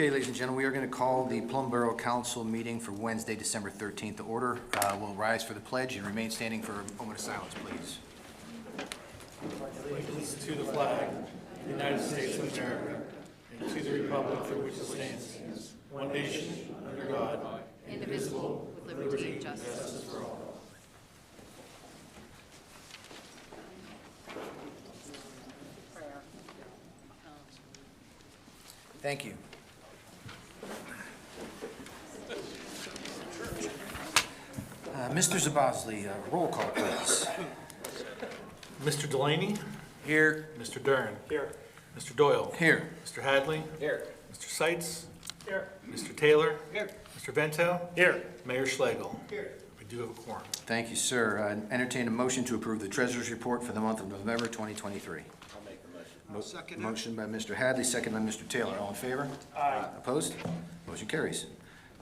Okay, ladies and gentlemen, we are going to call the Plum Boro Council meeting for Wednesday, December 13th to order. We'll rise for the pledge and remain standing for a moment of silence, please. Allegiance to the flag of the United States of America and to the republic for which it stands, one nation, under God, indivisible, with liberty and justice for all. Thank you. Mr. Zabosly, roll call, please. Mr. Delaney? Here. Mr. Dern? Here. Mr. Doyle? Here. Mr. Hadley? Here. Mr. Seitz? Here. Mr. Taylor? Here. Mr. Vento? Here. Mayor Schlegel? Here. We do have a quorum. Thank you, sir. Entertain a motion to approve the Treasurer's Report for the month of November 2023. I'll make the motion. Second. Motion by Mr. Hadley, second by Mr. Taylor. All in favor? Aye. Opposed? Motion carries.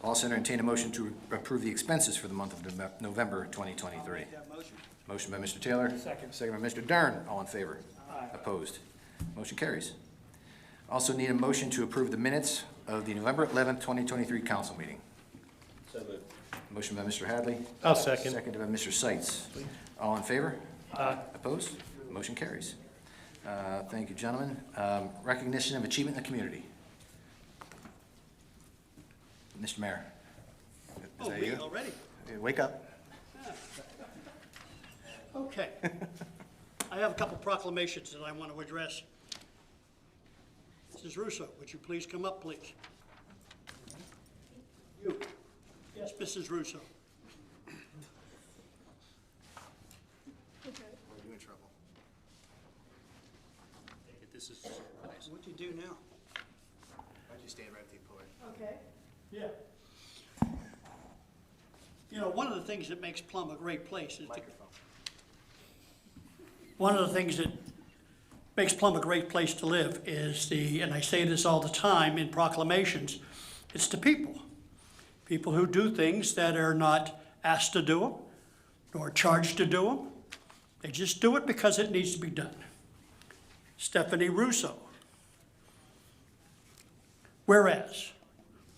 Also entertain a motion to approve the expenses for the month of November 2023. That motion. Motion by Mr. Taylor. Second. Second by Mr. Dern. All in favor? Aye. Opposed? Motion carries. Also need a motion to approve the minutes of the November 11th, 2023 council meeting. So moved. Motion by Mr. Hadley. I'll second. Seconded by Mr. Seitz. All in favor? Aye. Opposed? Motion carries. Thank you, gentlemen. Recognition of achievement in the community. Mr. Mayor. Is that you? Already? Wake up. Okay. I have a couple proclamations that I want to address. Mrs. Russo, would you please come up, please? You. Yes, Mrs. Russo. Are you in trouble? This is a surprise. What'd you do now? Why'd you stand right at the podium? Okay. Yeah. You know, one of the things that makes Plum a great place is one of the things that makes Plum a great place to live is and I say this all the time in proclamations, it's the people. People who do things that are not asked to do them, nor charged to do them. They just do it because it needs to be done. Stephanie Russo. Whereas,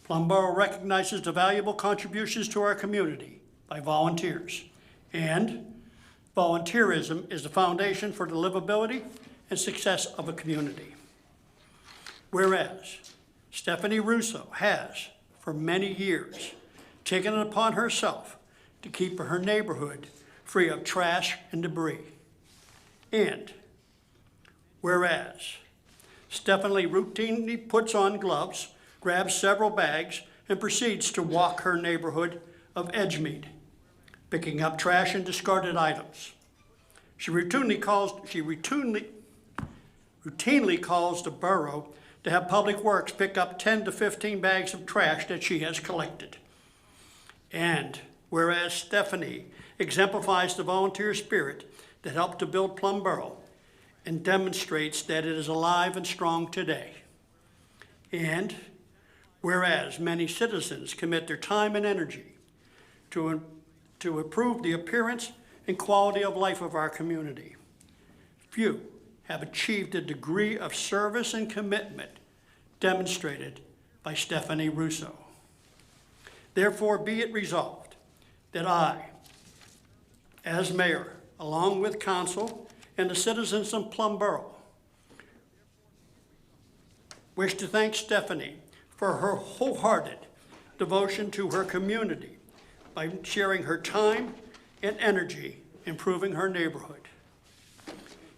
Plum Boro recognizes the valuable contributions to our community by volunteers, and volunteerism is the foundation for the livability and success of a community. Whereas, Stephanie Russo has, for many years, taken it upon herself to keep her neighborhood free of trash and debris. And whereas, Stephanie routinely puts on gloves, grabs several bags, and proceeds to walk her neighborhood of Edgemead, picking up trash and discarded items. She routinely calls the borough to have Public Works pick up 10 to 15 bags of trash that she has collected. And whereas Stephanie exemplifies the volunteer spirit that helped to build Plum Boro and demonstrates that it is alive and strong today. And whereas many citizens commit their time and energy to improve the appearance and quality of life of our community, few have achieved the degree of service and commitment demonstrated by Stephanie Russo. Therefore, be it resolved that I, as mayor, along with council and the citizens of Plum Boro, wish to thank Stephanie for her wholehearted devotion to her community by sharing her time and energy improving her neighborhood.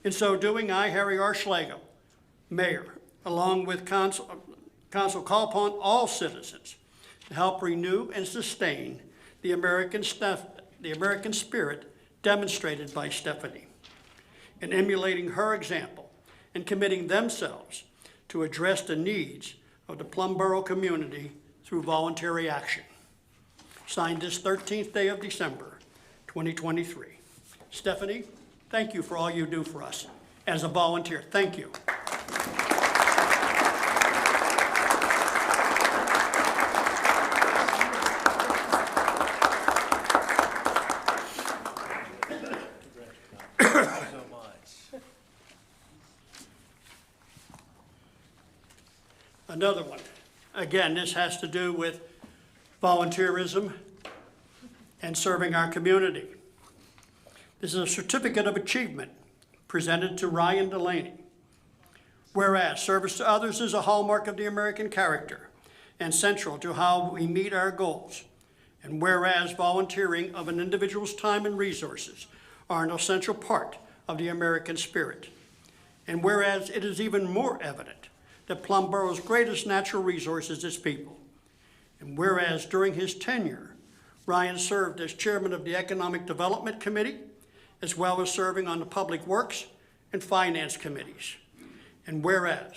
In so doing, I, Harry R. Schlegel, Mayor, along with Council, call upon all citizens to help renew and sustain the American spirit demonstrated by Stephanie, in emulating her example and committing themselves to address the needs of the Plum Boro community through voluntary action. Signed this 13th day of December, 2023. Stephanie, thank you for all you do for us as a volunteer. Thank you. Another one. Again, this has to do with volunteerism and serving our community. This is a certificate of achievement presented to Ryan Delaney. Whereas service to others is a hallmark of the American character and central to how we meet our goals. And whereas volunteering of an individual's time and resources are an essential part of the American spirit. And whereas it is even more evident that Plum Boro's greatest natural resource is its people. And whereas during his tenure, Ryan served as chairman of the Economic Development Committee, as well as serving on the Public Works and Finance Committees. And whereas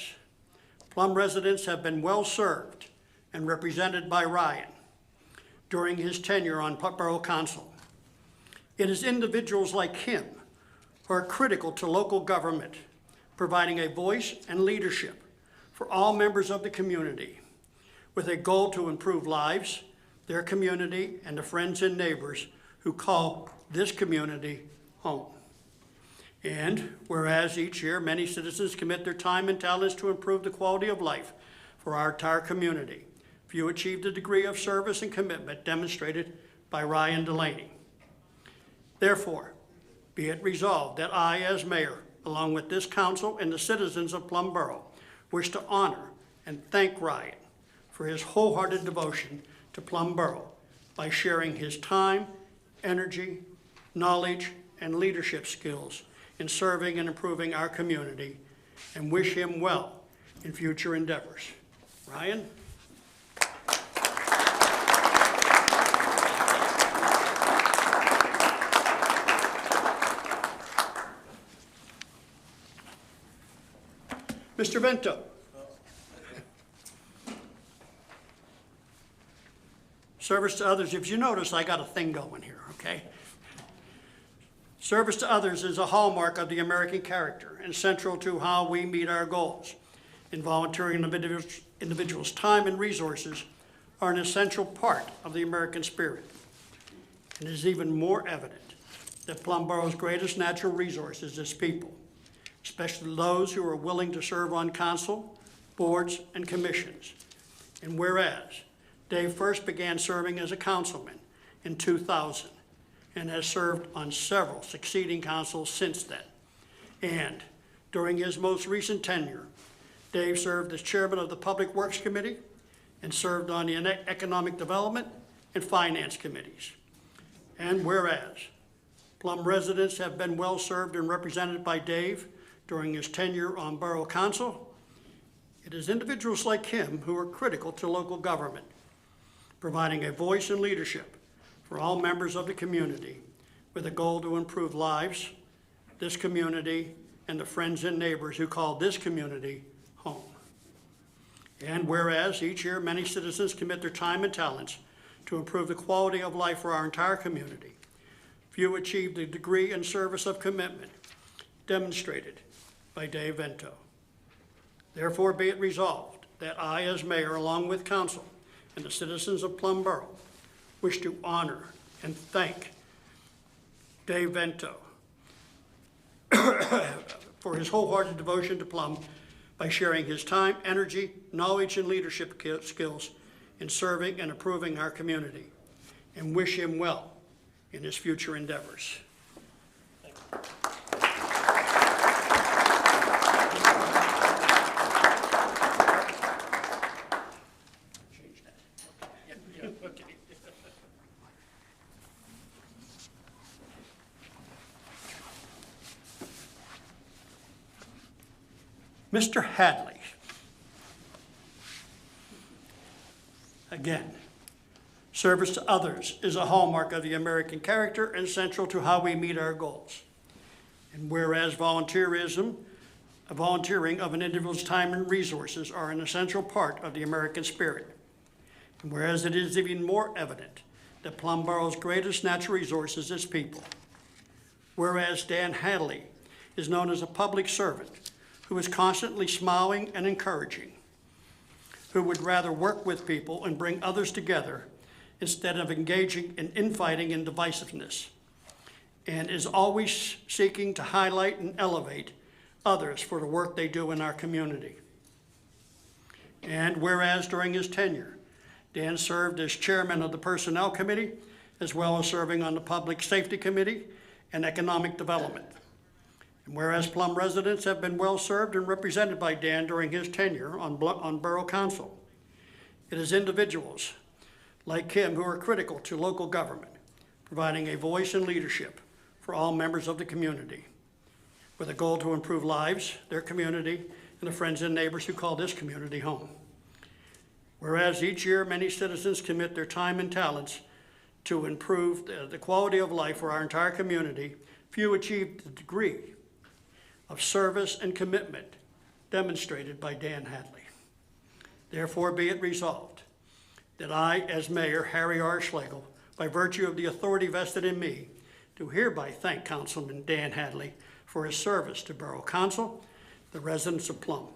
Plum residents have been well served and represented by Ryan during his tenure on Borough Council. It is individuals like him who are critical to local government, providing a voice and leadership for all members of the community, with a goal to improve lives, their community, and the friends and neighbors who call this community home. And whereas each year many citizens commit their time and talents to improve the quality of life for our entire community, few achieve the degree of service and commitment demonstrated by Ryan Delaney. Therefore, be it resolved that I, as mayor, along with this council and the citizens of Plum Boro, wish to honor and thank Ryan for his wholehearted devotion to Plum Boro by sharing his time, energy, knowledge, and leadership skills in serving and improving our community, and wish him well in future endeavors. Ryan? Mr. Vento. Service to others. If you notice, I got a thing going here, okay? Service to others is a hallmark of the American character and central to how we meet our goals. And volunteering individuals' time and resources are an essential part of the American spirit. And it is even more evident that Plum Boro's greatest natural resource is its people, especially those who are willing to serve on council, boards, and commissions. And whereas Dave first began serving as a councilman in 2000 and has served on several succeeding councils since then. And during his most recent tenure, Dave served as chairman of the Public Works Committee and served on the Economic Development and Finance Committees. And whereas Plum residents have been well served and represented by Dave during his tenure on Borough Council, it is individuals like him who are critical to local government, providing a voice and leadership for all members of the community with a goal to improve lives, this community, and the friends and neighbors who call this community home. And whereas each year many citizens commit their time and talents to improve the quality of life for our entire community, few achieve the degree and service of commitment demonstrated by Dave Vento. Therefore, be it resolved that I, as mayor, along with council and the citizens of Plum Boro, wish to honor and thank Dave Vento for his wholehearted devotion to Plum by sharing his time, energy, knowledge, and leadership skills in serving and improving our community, and wish him well in his future endeavors. Change that. Yeah, okay. Mr. Hadley. Again, service to others is a hallmark of the American character and central to how we meet our goals. And whereas volunteering of an individual's time and resources are an essential part of the American spirit. And whereas it is even more evident that Plum Boro's greatest natural resource is its people. Whereas Dan Hadley is known as a public servant who is constantly smiling and encouraging, who would rather work with people and bring others together instead of engaging in infighting and divisiveness, and is always seeking to highlight and elevate others for the work they do in our community. And whereas during his tenure, Dan served as chairman of the Personnel Committee, as well as serving on the Public Safety Committee and Economic Development. And whereas Plum residents have been well served and represented by Dan during his tenure on Borough Council. It is individuals like him who are critical to local government, providing a voice and leadership for all members of the community, with a goal to improve lives, their community, and the friends and neighbors who call this community home. Whereas each year many citizens commit their time and talents to improve the quality of life for our entire community, few achieve the degree of service and commitment demonstrated by Dan Hadley. Therefore be it resolved that I, as Mayor Harry R. Schlegel, by virtue of the authority vested in me, do hereby thank Councilman Dan Hadley for his service to Borough Council, the residents of Plum.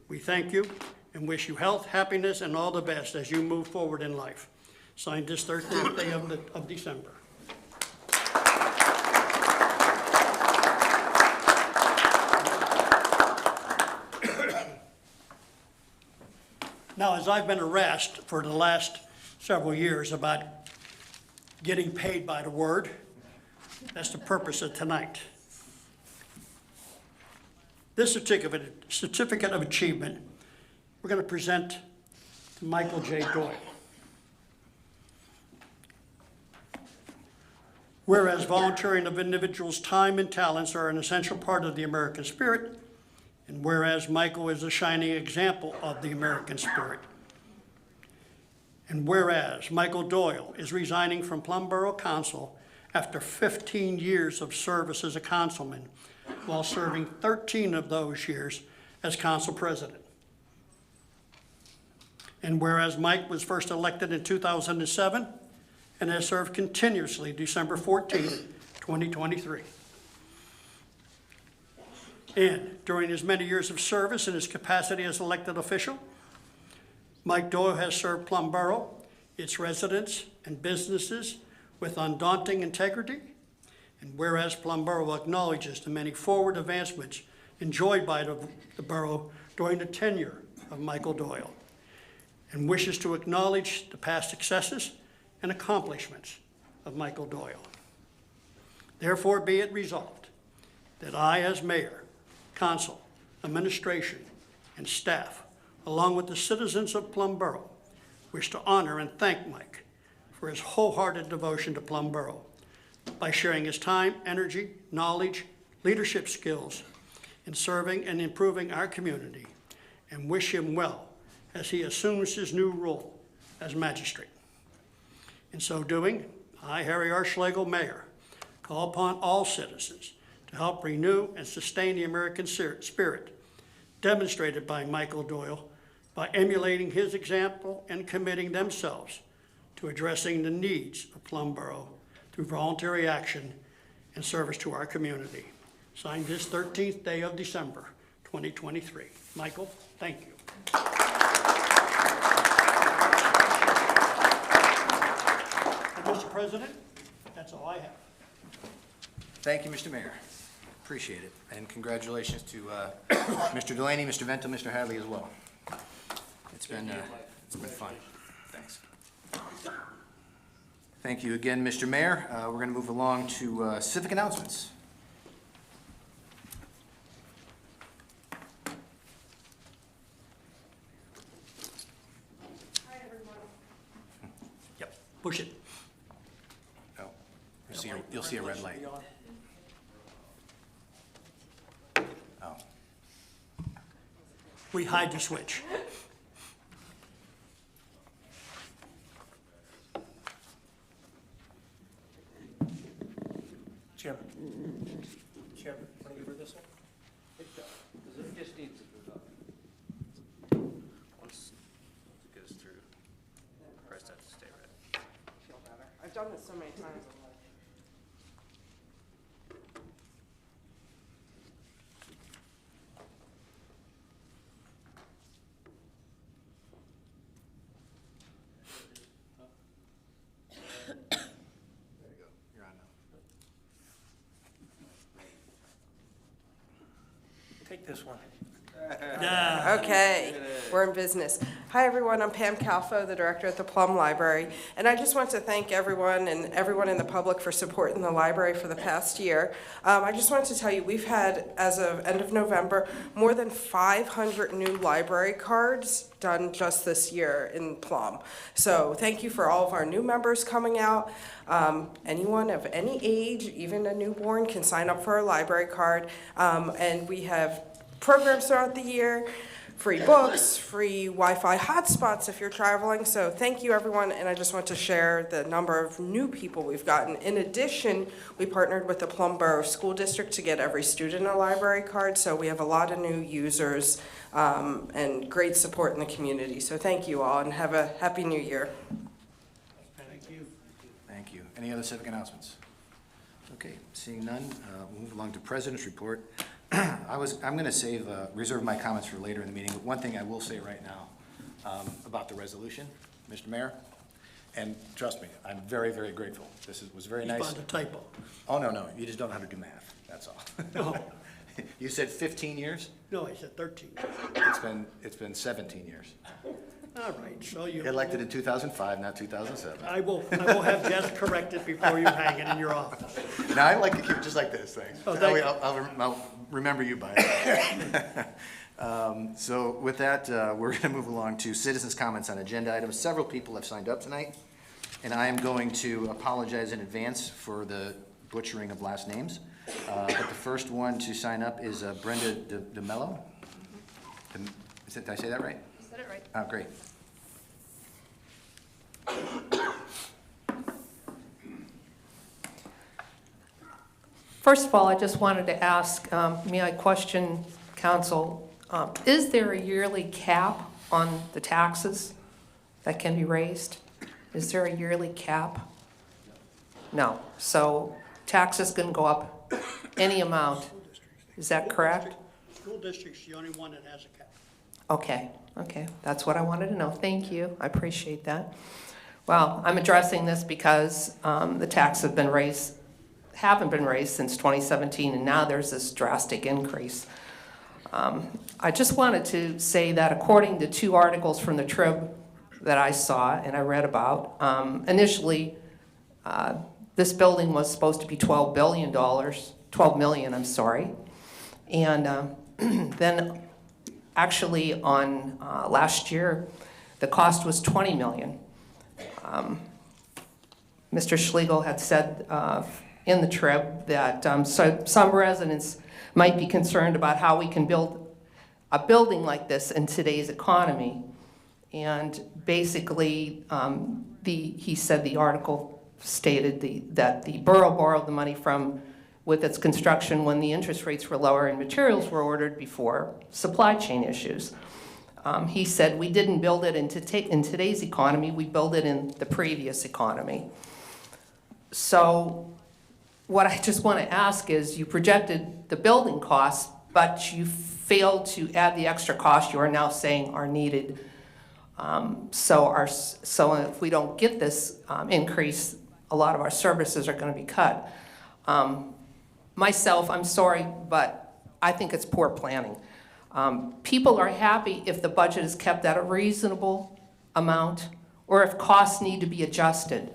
We thank you and wish you health, happiness, and all the best as you move forward in life. Signed this 13th day of December. Now, as I've been harassed for the last several years about getting paid by the word, that's the purpose of tonight. This certificate of achievement, we're going to present to Michael J. Doyle. Whereas volunteering of individuals' time and talents are an essential part of the American spirit, and whereas Michael is a shining example of the American spirit, and whereas Michael Doyle is resigning from Plum Borough Council after 15 years of service as a councilman, while serving 13 of those years as council president. And whereas Mike was first elected in 2007 and has served continuously December 14th, 2023. And during his many years of service in his capacity as elected official, Mike Doyle has served Plum Borough, its residents and businesses with undaunting integrity. And whereas Plum Borough acknowledges the many forward advancements enjoyed by the borough during the tenure of Michael Doyle, and wishes to acknowledge the past successes and accomplishments of Michael Doyle. Therefore be it resolved that I, as mayor, council, administration, and staff, along with the citizens of Plum Borough, wish to honor and thank Mike for his wholehearted devotion to Plum Borough by sharing his time, energy, knowledge, leadership skills in serving and improving our community, and wish him well as he assumes his new role as magistrate. In so doing, I, Harry R. Schlegel, Mayor, call upon all citizens to help renew and sustain the American spirit demonstrated by Michael Doyle by emulating his example and committing themselves to addressing the needs of Plum Borough through voluntary action and service to our community. Signed this 13th day of December, 2023. Michael, thank you. And Mr. President, that's all I have. Thank you, Mr. Mayor. Appreciate it. And congratulations to Mr. Delaney, Mr. Vento, Mr. Hadley as well. It's been fun. Thanks. Thank you again, Mr. Mayor. We're going to move along to civic announcements. Hi, everyone. Yep. Push it. Oh, you'll see a red light. Oh. We hide the switch. Jim, want to give her this one? It just needs to move up. Once it goes through, press that to stay red. Feel better. I've done this so many times. I'm like, There you go. You're on now. Take this one. Yeah. okay. We're in business. Hi, everyone. I'm Pam Calfo, the director at the Plum Library. And I just want to thank everyone and everyone in the public for supporting the library for the past year. I just wanted to tell you, we've had, as of end of November, more than 500 new library cards done just this year in Plum. So thank you for all of our new members coming out. Anyone of any age, even a newborn, can sign up for a library card. And we have programs throughout the year, free books, free Wi-Fi hotspots if you're traveling. So thank you, everyone, and I just want to share the number of new people we've gotten. In addition, we partnered with the Plum Boro School District to get every student a library card, so we have a lot of new users and great support in the community. So thank you all, and have a happy new year. Thank you. Thank you. Any other civic announcements? Okay, seeing none, we'll move along to President's Report. I'm going to reserve my comments for later in the meeting, but one thing I will say right now about the resolution, Mr. Mayor, and trust me, I'm very, very grateful. Was very You nice. found a typo. Oh, no, you just don't know how to do math, that's all. No, You said 15 years? no, I said 13. It's been 17 years. All right, so you. Elected in 2005, not 2007. I will have Jess correct it before you hang it in your office. Now, I like to keep it just like this, thanks. Oh, That thank way you. I'll remember you by it. So with that, we're going to move along to citizens' comments on agenda items. Several people have signed up tonight, and I am going to apologize in advance for the butchering of last names. But the first one to sign up is Brenda DeMello. Did I say that right? You said it right. Oh, great. First of all, I just wanted to ask, may I question council, is there a yearly cap on the taxes that can be raised? Is there a yearly cap? No. So taxes can go up any amount. Is that correct? School district's the only one that has a cap. Okay, that's what I wanted to know. Thank you, I appreciate that. Well, I'm addressing this because the taxes haven't been raised since 2017, and now there's this drastic increase. I just wanted to say that according to two articles from the Trib that I saw and I read about, initially this building was supposed to be $12 million, I'm sorry. And then actually on last year, the cost was $20 million. Mr. Schlegel had said in the Trib that some residents might be concerned about how we can build a building like this in today's economy. And basically, he said the article stated that the borough borrowed the money with its construction when the interest rates were lower and materials were ordered before supply chain issues. He said we didn't build it in today's economy, we built it in the previous economy. So what I just want to ask is, you projected the building costs, but you failed to add the extra costs you are now saying are needed. So if we don't get this increase, a lot of our services are going to be cut. Myself, I'm sorry, but I think it's poor planning. People are happy if the budget is kept at a reasonable amount, or if costs need to be adjusted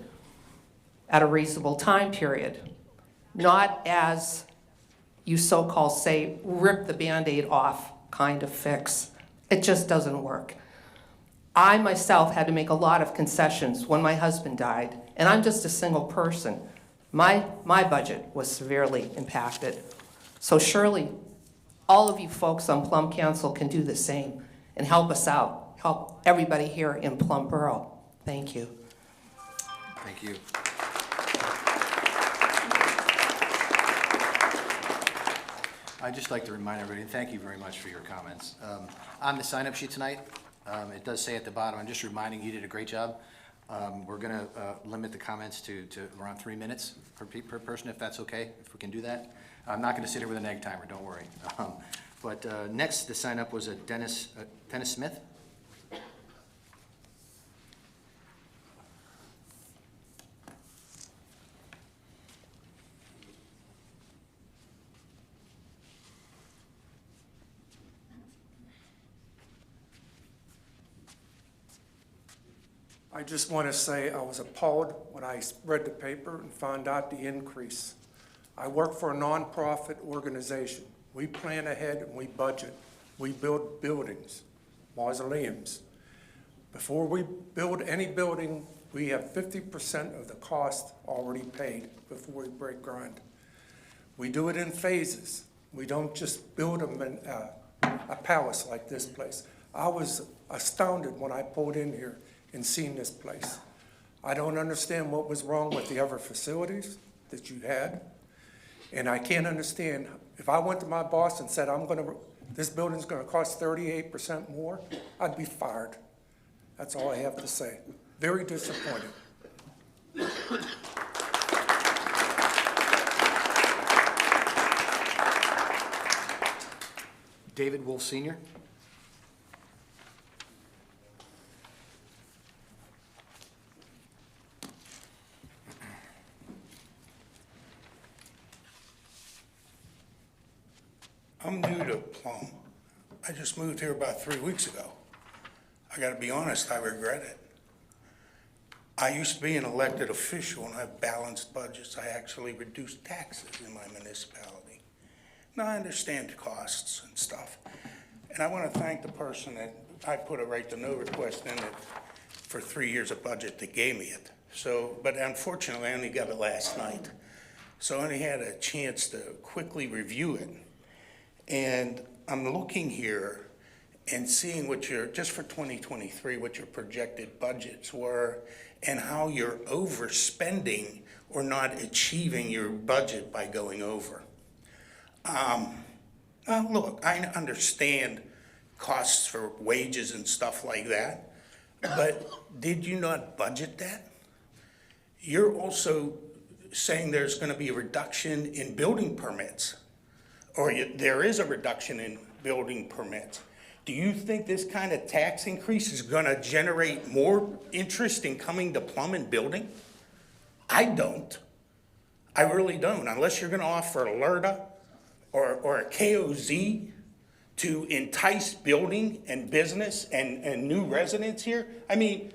at a reasonable time period, not as you so-called say, rip the Band-Aid off kind of fix. It just doesn't work. I myself had to make a lot of concessions when my husband died, and I'm just a single person. My budget was severely impacted. So surely all of you folks on Plum Council can do the same and help us out, help everybody here in Plum Borough. Thank you. Thank you. I'd just like to remind everybody, and thank you very much for your comments. On the sign-up sheet tonight, it does say at the bottom, I'm just reminding you did a great job. We're going to limit the comments to around 3 minutes per person, if that's okay, if we can do that. I'm not going to sit here with an egg timer, don't worry. But next, the sign-up was Dennis Smith. I just want to say I was appalled when I read the paper and found out the increase. I work for a nonprofit organization. We plan ahead and we budget. We build buildings, mausoleums. Before we build any building, we have 50% of the cost already paid before we break ground. We do it in phases. We don't just build a palace like this place. I was astounded when I pulled in here and seen this place. I don't understand what was wrong with the other facilities that you had. And I can't understand, if I went to my boss and said, this building's gonna cost 38% more, I'd be fired. That's all I have to say. Very disappointed. David Wolf Sr.? I'm new to Plum. I just moved here about 3 weeks ago. I gotta be honest, I regret it. I used to be an elected official and I have balanced budgets. I actually reduced taxes in my municipality. Now I understand costs and stuff. And I wanna thank the person that, I put a right to know request in it for 3 years of budget that gave me it. So, but unfortunately I only got it last night. So I only had a chance to quickly review it. And I'm looking here and seeing what your, just for 2023, what your projected budgets were and how you're overspending or not achieving your budget by going over. Now look, I understand costs for wages and stuff like that, but did you not budget that? You're also saying there's gonna be a reduction in building permits, or there is a reduction in building permits. Do you think this kind of tax increase is gonna generate more interest in coming to Plum and building? I don't. I really don't, unless you're gonna offer LERTA or a KOZ to entice building and business and new residents here. I mean,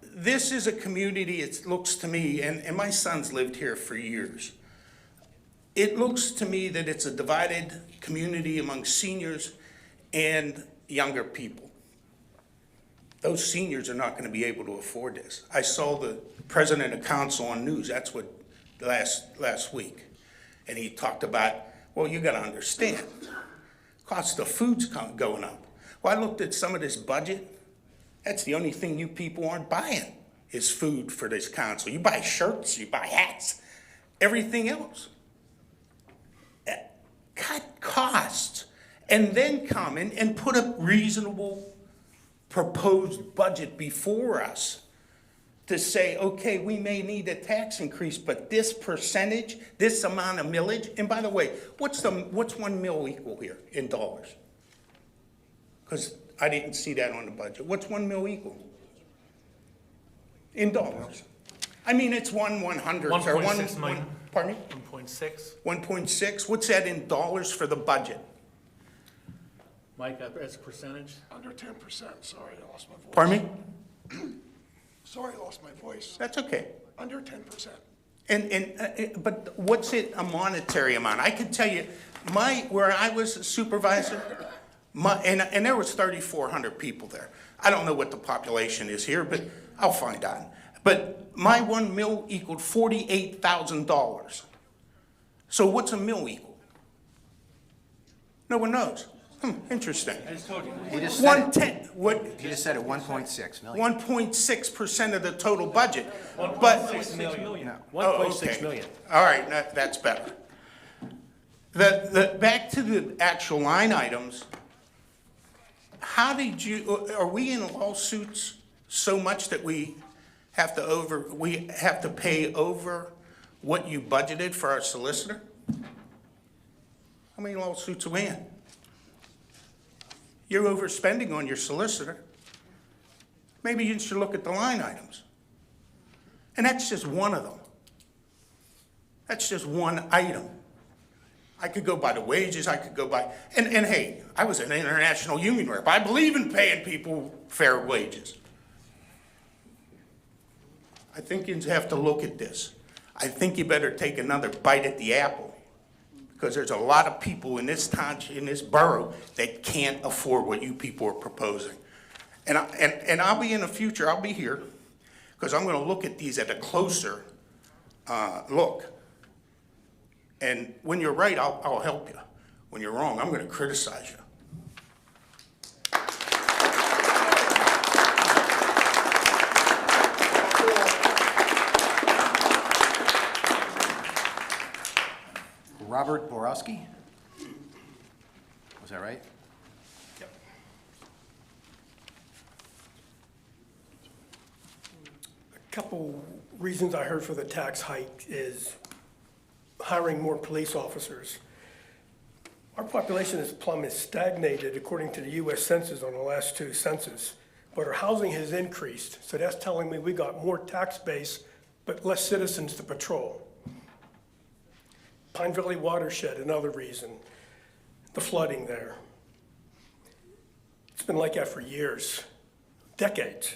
this is a community, it looks to me, and my son's lived here for years. It looks to me that it's a divided community among seniors and younger people. Those seniors are not gonna be able to afford this. I saw the president of council on news, that's what, last week. And he talked about, well, you gotta understand, cost of food's going up. Well, I looked at some of this budget, that's the only thing you people aren't buying is food for this council. You buy shirts, you buy hats, everything else. Cut costs and then come in and put a reasonable proposed budget before us to say, okay, we may need a tax increase, but this percentage, this amount of millage, and by the way, what's 1 mil equal here in dollars? Because I didn't see that on the budget. What's 1 mil equal? In dollars. I mean, it's 1/100 or 1.6 million. Pardon me? 1.6. 1.6, what's that in dollars for the budget? Mike, as a percentage? Under 10%, sorry, I lost my voice. Pardon me? Sorry, I lost my voice. That's okay. Under 10%. But what's it a monetary amount? I can tell you, where I was a supervisor, and there was 3,400 people there. I don't know what the population is here, but I'll find out. But my 1 mil equaled $48,000. So what's a mil equal? No one knows. Interesting. I just told you. He just said it. 1/10, what? He just said it, 1.6 million. 1.6% of the total budget. But 1.6 million. Oh, 1.6 okay. million. All right, that's better. Back to the actual line items, how did you, are we in lawsuits so much that we have to pay over what you budgeted for our solicitor? How many lawsuits are we in? You're overspending on your solicitor. Maybe you should look at the line items. And that's just one of them. That's just one item. I could go by the wages, I could go by, and hey, I was an international union rep. I believe in paying people fair wages. I think you have to look at this. I think you better take another bite at the apple, because there's a lot of people in this township, in this borough, that can't afford what you people are proposing. And I'll be in the future, I'll be here, because I'm gonna look at these at a closer look. And when you're right, I'll help you. When you're wrong, I'm gonna criticize you. Robert Borowski? Was that right? Yep. A couple reasons I heard for the tax hike is hiring more police officers. Our population in Plum has stagnated according to the US Census on the last 2 census, but our housing has increased. So that's telling me we got more tax base, but less citizens to patrol. Pine Valley watershed, another reason, the flooding there. It's been like that for years, decades.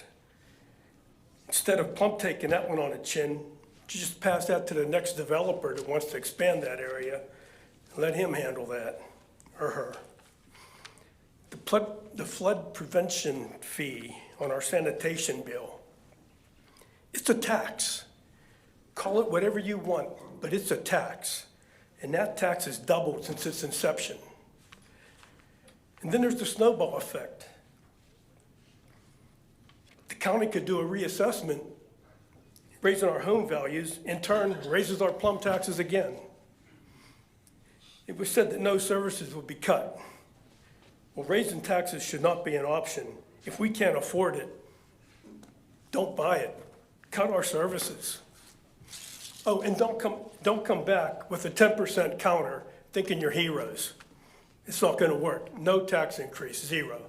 Instead of Plum taking that one on the chin, you just pass that to the next developer that wants to expand that area, and let him handle that, or her. The flood prevention fee on our sanitation bill, it's a tax. Call it whatever you want, but it's a tax. And that tax has doubled since its inception. And then there's the snowball effect. The county could do a reassessment, raising our home values, in turn raises our Plum taxes again. It was said that no services would be cut. Well, raising taxes should not be an option. If we can't afford it, don't buy it. Cut our services. Oh, and don't come back with a 10% counter thinking you're heroes. It's not gonna work. No tax increase, 0.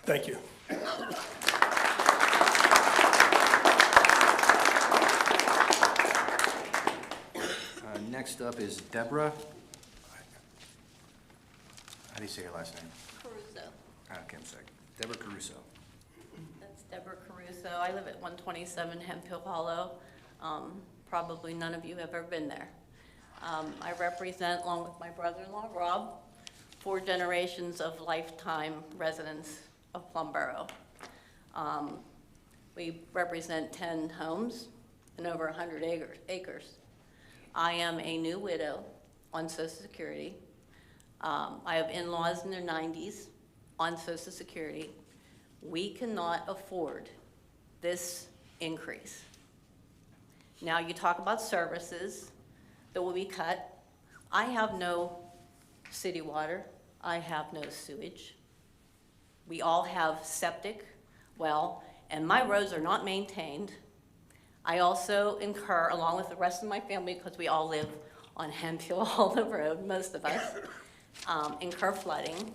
Thank you. Next up is Deborah. How do you say your last name? Caruso. Okay, I'm sorry. Deborah Caruso. That's Deborah Caruso. I live at 127 Hemp Hill Hollow. Probably none of you have ever been there. I represent, along with my brother-in-law, Rob, 4 generations of lifetime residents of Plum Boro. We represent 10 homes and over 100 acres. I am a new widow on Social Security. I have in-laws in their 90s on Social Security. We cannot afford this increase. Now, you talk about services that will be cut. I have no city water. I have no sewage. We all have septic, well, and my roads are not maintained. I also incur, along with the rest of my family, because we all live on Hemp Hill Hollow Road, most of us, incur flooding.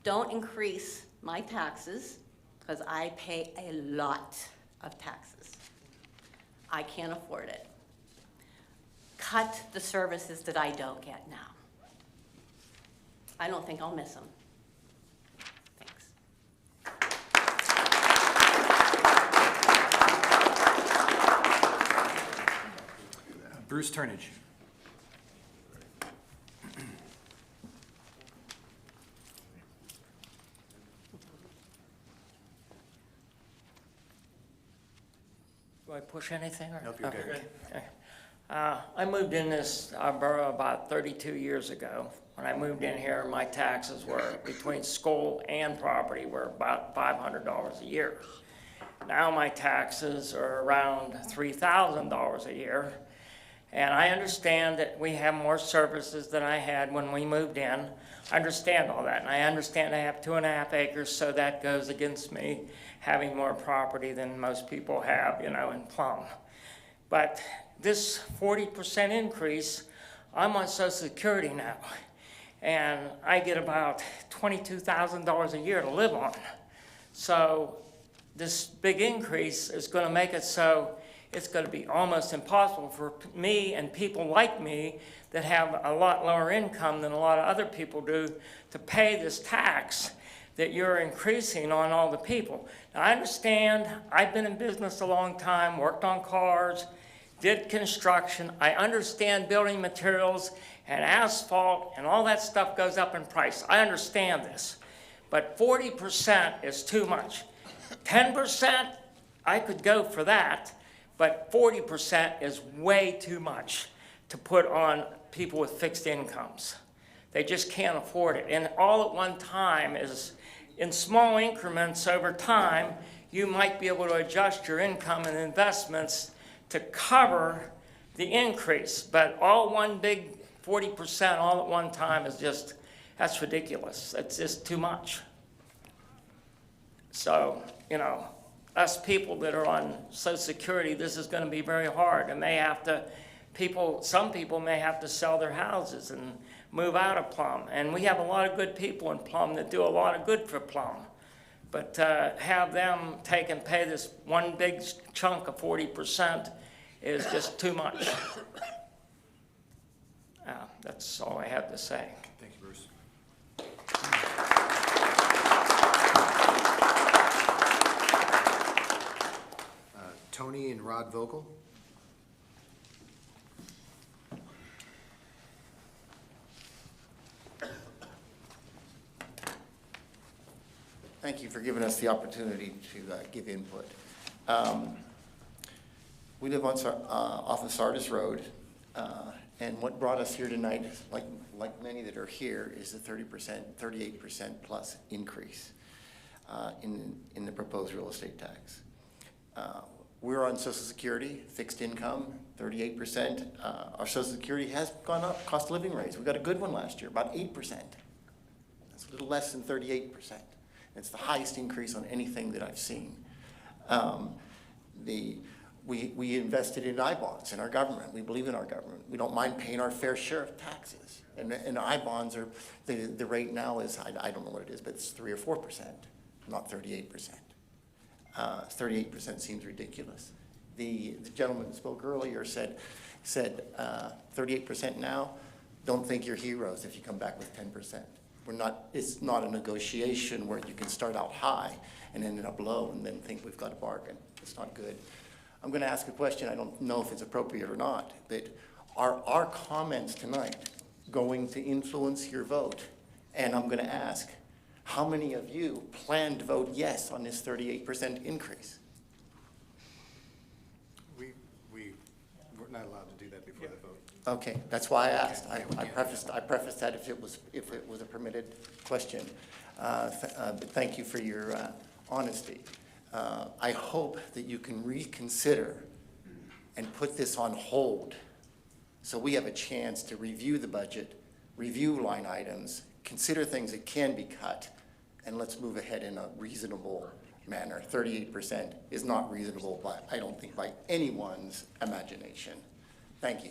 Don't increase my taxes, because I pay a lot of taxes. I can't afford it. Cut the services that I don't get now. I don't think I'll miss them. Thanks. Bruce Turnage. Do I push anything? Or? Nope, you're good. Okay. I moved in this borough about 32 years ago. When I moved in here, my taxes were, between school and property, were about $500 a year. Now my taxes are around $3,000 a year. And I understand that we have more services than I had when we moved in. I understand all that. And I understand I have 2.5 acres, so that goes against me having more property than most people have, you know, in Plum. But this 40% increase, I'm on Social Security now. And I get about $22,000 a year to live on. So this big increase is going to make it so it's going to be almost impossible for me and people like me that have a lot lower income than a lot of other people do to pay this tax, that you're increasing on all the people. Now, I understand, I've been in business a long time, worked on cars, did construction. I understand building materials and asphalt and all that stuff goes up in price. I understand this. But 40% is too much. 10%, I could go for that, but 40% is way too much to put on people with fixed incomes. They just can't afford it. And all at one time is, in small increments over time, you might be able to adjust your income and investments to cover the increase. But all one big 40% all at one time is just, that's ridiculous. It's just too much. So, you know, us people that are on Social Security, this is going to be very hard. And may have to, some people may have to sell their houses and move out of Plum. And we have a lot of good people in Plum that do a lot of good for Plum. But have them take and pay this one big chunk of 40% is just too much. That's all I have to say. Thank you, Bruce. Tony and Rod Vogel. Thank you for giving us the opportunity to give input. We live on off of Sardis Road, and what brought us here tonight, like many that are here, is the 38% plus increase in the proposed real estate tax. We're on Social Security, fixed income, 38%. Our Social Security has gone up, cost of living raise. We got a good one last year, about 8%. That's a little less than 38%. It's the highest increase on anything that I've seen. We invested in I-bonds in our government. We believe in our government. We don't mind paying our fair share of taxes. And I-bonds are, the rate now is, I don't know what it is, but it's 3 or 4%, not 38%. 38% seems ridiculous. The gentleman that spoke earlier said 38% now, don't think you're heroes if you come back with 10%. It's not a negotiation where you can start out high and end up low and then think we've got a bargain. It's not good. I'm going to ask a question. I don't know if it's appropriate or not, but are our comments tonight going to influence your vote? And I'm going to ask, how many of you plan to vote yes on this 38% increase? We're not allowed to do that before the vote. Okay, that's why I asked. I prefaced that if it was a permitted question. But thank you for your honesty. I hope that you can reconsider and put this on hold so we have a chance to review the budget, review line items, consider things that can be cut, and let's move ahead in a reasonable manner. 38% is not reasonable, but I don't think by anyone's imagination. Thank you.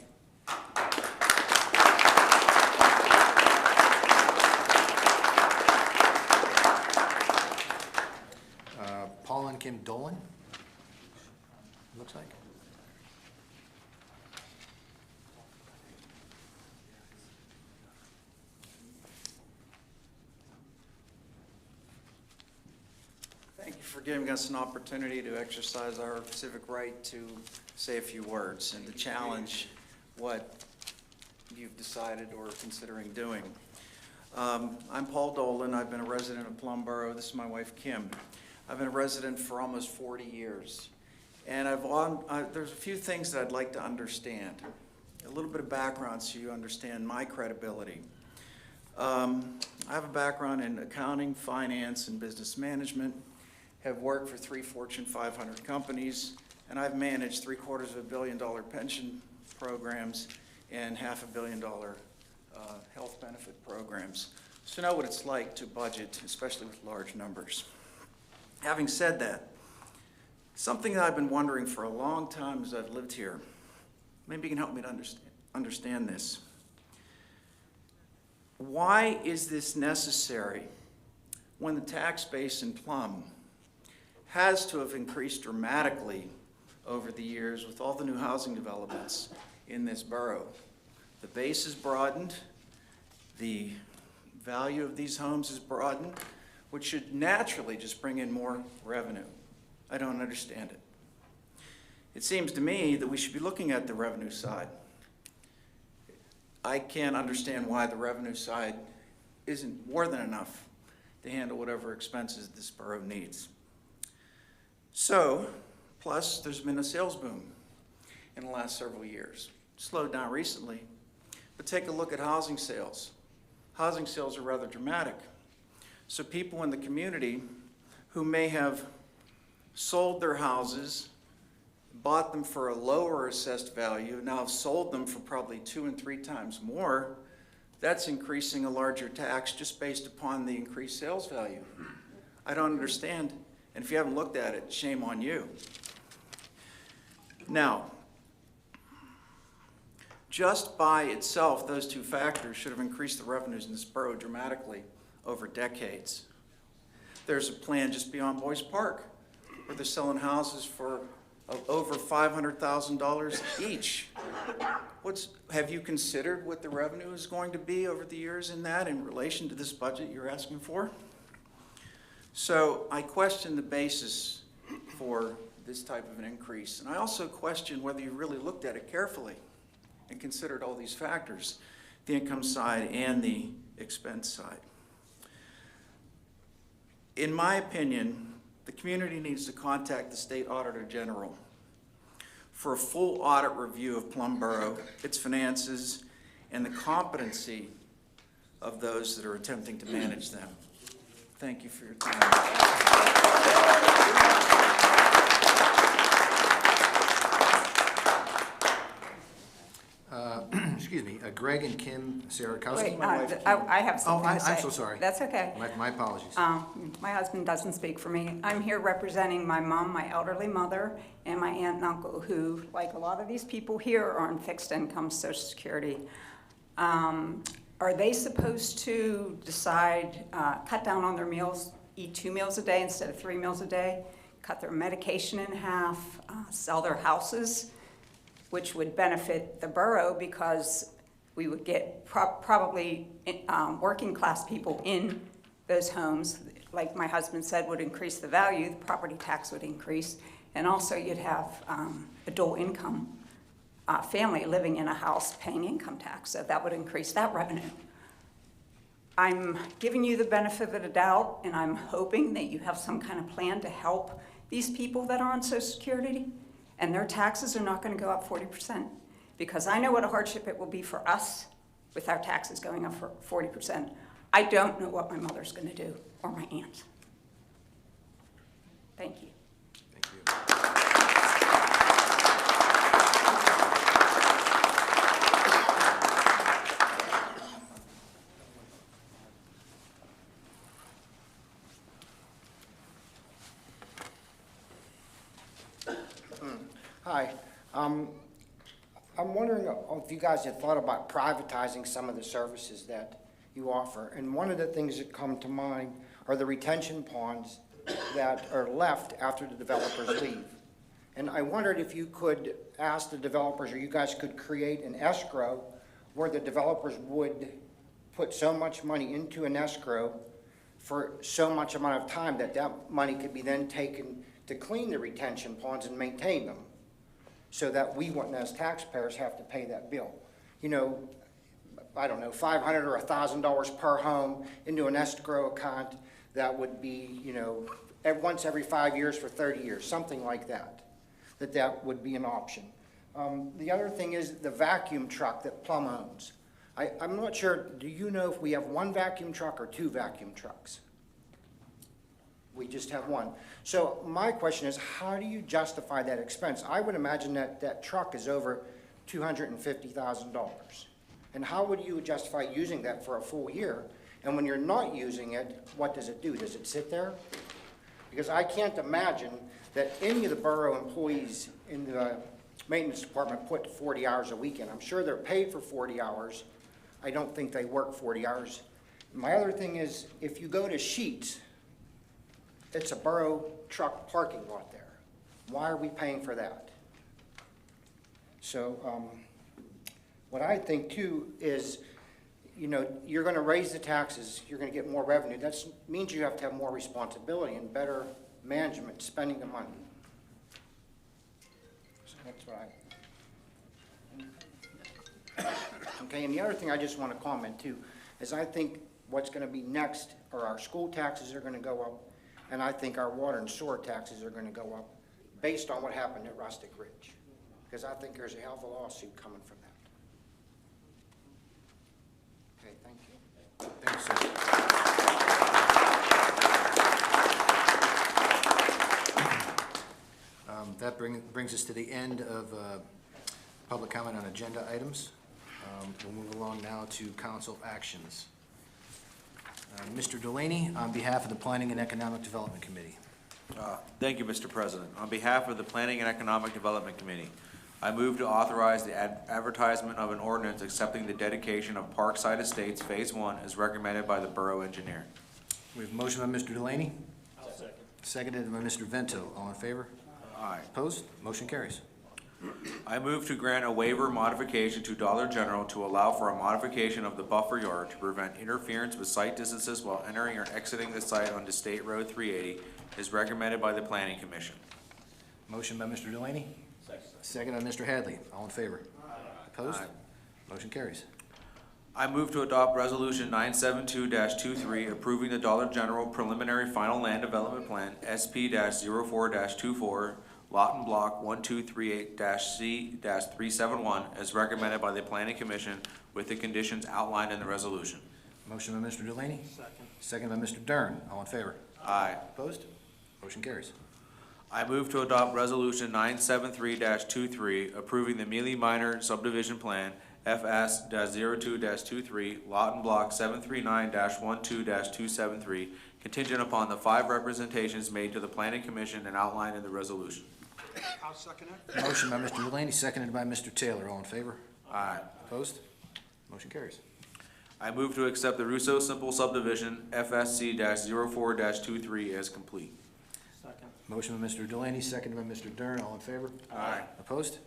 Paul and Kim Dolan, looks like. Thank you for giving us an opportunity to exercise our civic right to say a few words and to challenge what you've decided or are considering doing. I'm Paul Dolan. I've been a resident of Plum Boro. This is my wife, Kim. I've been a resident for almost 40 years. And there's a few things that I'd like to understand. A little bit of background so you understand my credibility. I have a background in accounting, finance, and business management. Have worked for 3 Fortune 500 companies, and I've managed $750 million pension programs and $500 million health benefit programs. So I know what it's like to budget, especially with large numbers. Having said that, something that I've been wondering for a long time as I've lived here, maybe you can help me to understand this. Why is this necessary when the tax base in Plum has to have increased dramatically over the years with all the new housing developments in this borough? The base is broadened, the value of these homes is broadened. which should naturally just bring in more revenue. I don't understand it. It seems to me that we should be looking at the revenue side. I can't understand why the revenue side isn't more than enough to handle whatever expenses this borough needs. So, plus there's been a sales boom in the last several years. Slowed down recently, but take a look at housing sales. Housing sales are rather dramatic. So people in the community who may have sold their houses, bought them for a lower assessed value, now have sold them for probably 2 and 3 times more, that's increasing a larger tax just based upon the increased sales value. I don't understand, and if you haven't looked at it, shame on you. Now, just by itself, those 2 factors should have increased the revenues in this borough dramatically over decades. There's a plan just beyond Boys Park where they're selling houses for over $500,000 each. Have you considered what the revenue is going to be over the years in that in relation to this budget you're asking for? So I question the basis for this type of an increase. And I also question whether you really looked at it carefully and considered all these factors, the income side and the expense side. In my opinion, the community needs to contact the State Auditor General for a full audit review of Plum Boro, its finances, and the competency of those that are attempting to manage them. Thank you for your time. Excuse me, Greg and Kim Sarakowski? Wait, I have something to say. I'm so sorry. That's okay. My apologies. My husband doesn't speak for me. I'm here representing my mom, my elderly mother, and my aunt and uncle, who, like a lot of these people here, are on fixed income Social Security. Are they supposed to decide, cut down on their meals, eat 2 meals a day instead of 3 meals a day, cut their medication in half, sell their houses, which would benefit the borough because we would get probably working class people in those homes. Like my husband said, would increase the value, the property tax would increase, and also you'd have a dual income family living in a house paying income tax, so that would increase that revenue. I'm giving you the benefit of the doubt, and I'm hoping that you have some kind of plan to help these people that are on Social Security, and their taxes are not going to go up 40%, because I know what a hardship it will be for us with our taxes going up for 40%. I don't know what my mother's going to do, or my aunt. Thank you. Thank you. Hi. I'm wondering if you guys have thought about privatizing some of the services that you offer. And one of the things that come to mind are the retention ponds that are left after the developers leave. And I wondered if you could ask the developers, or you guys could create an escrow where the developers would put so much money into an escrow for so much amount of time that that money could be then taken to clean the retention ponds and maintain them, so that we wouldn't, as taxpayers, have to pay that bill. You know, I don't know, $500 or $1,000 per home into an escrow account that would be, you know, once every 5 years for 30 years, something like that, that would be an option. The other thing is the vacuum truck that Plum owns. I'm not sure, do you know if we have 1 vacuum truck or 2 vacuum trucks? We just have 1. So my question is, how do you justify that expense? I would imagine that that truck is over $250,000. And how would you justify using that for a full year? And when you're not using it, what does it do? Does it sit there? Because I can't imagine that any of the borough employees in the maintenance department put 40 hours a week in. I'm sure they're paid for 40 hours. I don't think they work 40 hours. My other thing is, if you go to Sheets, it's a borough truck parking lot there. Why are we paying for that? So what I think too is, you know, you're gonna raise the taxes, you're gonna get more revenue. That means you have to have more responsibility and better management, spending the money. So that's what Okay, and the other thing I just want to comment too, is I think what's gonna be next, are our school taxes are gonna go up, and I think our water and sewer taxes are gonna go up, based on what happened at Rustic Ridge. Because I think there's a hell of a lawsuit coming from that. Okay, thank you. Thanks, sir. That brings us to the end of public comment on agenda items. We'll move along now to council actions. Mr. Delaney, on behalf of the Planning and Economic Development Committee. Thank you, Mr. President. On behalf of the Planning and Economic Development Committee, I move to authorize the advertisement of an ordinance accepting the dedication of Parkside Estates Phase 1 as recommended by the Borough Engineer. We have a motion by Mr. Delaney. I'll second. Seconded by Mr. Vento. All in favor? Aye. Opposed? Motion carries. I move to grant a waiver modification to Dollar General to allow for a modification of the buffer yard to prevent interference with site distances while entering or exiting the site onto State Road 380 as recommended by the Planning Commission. Motion by Mr. Delaney. Second by Mr. Hadley. All in favor? Opposed? Aye. Motion carries. I move to adopt Resolution 972-23 approving the Dollar General Preliminary Final Land Development Plan SP-04-24 Lot and Block 1238-C-371 as recommended by the Planning Commission with the conditions outlined in the resolution. Motion by Mr. Delaney. Second. Second by Mr. Dern. All in favor? Aye. Opposed? Motion carries. I move to adopt Resolution 973-23 approving the Mealy Minor Subdivision Plan FS-02-23 Lot and Block 739-12-273 contingent upon the 5 representations made to the Planning Commission and outlined in the resolution. I'll second it. Motion by Mr. Delaney, seconded by Mr. Taylor. All in favor? Aye. Opposed? Motion carries. I move to accept the Russo Simple Subdivision FSC-04-23 as complete. Second. Motion by Mr. Delaney, seconded by Mr. Dern. All in favor? Aye. Opposed?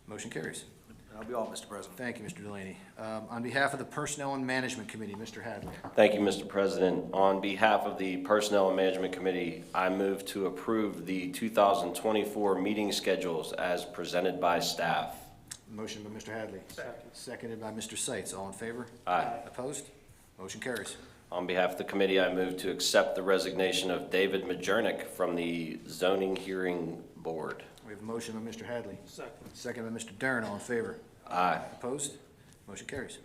Motion carries. That'll be all, Mr. President. Thank you, Mr. Delaney. On behalf of the Personnel and Management Committee, Mr. Hadley. Thank you, Mr. President. On behalf of the Personnel and Management Committee, I move to approve the 2024 meeting schedules as presented by staff. Motion by Mr. Hadley. Second. Seconded by Mr. Seitz. All in favor? Aye. Opposed? Motion carries. On behalf of the committee, I move to accept the resignation of David Majernik from the Zoning Hearing Board. We have a motion by Mr. Hadley. Second. Second by Mr. Dern. All in favor? Aye. Opposed? Motion carries.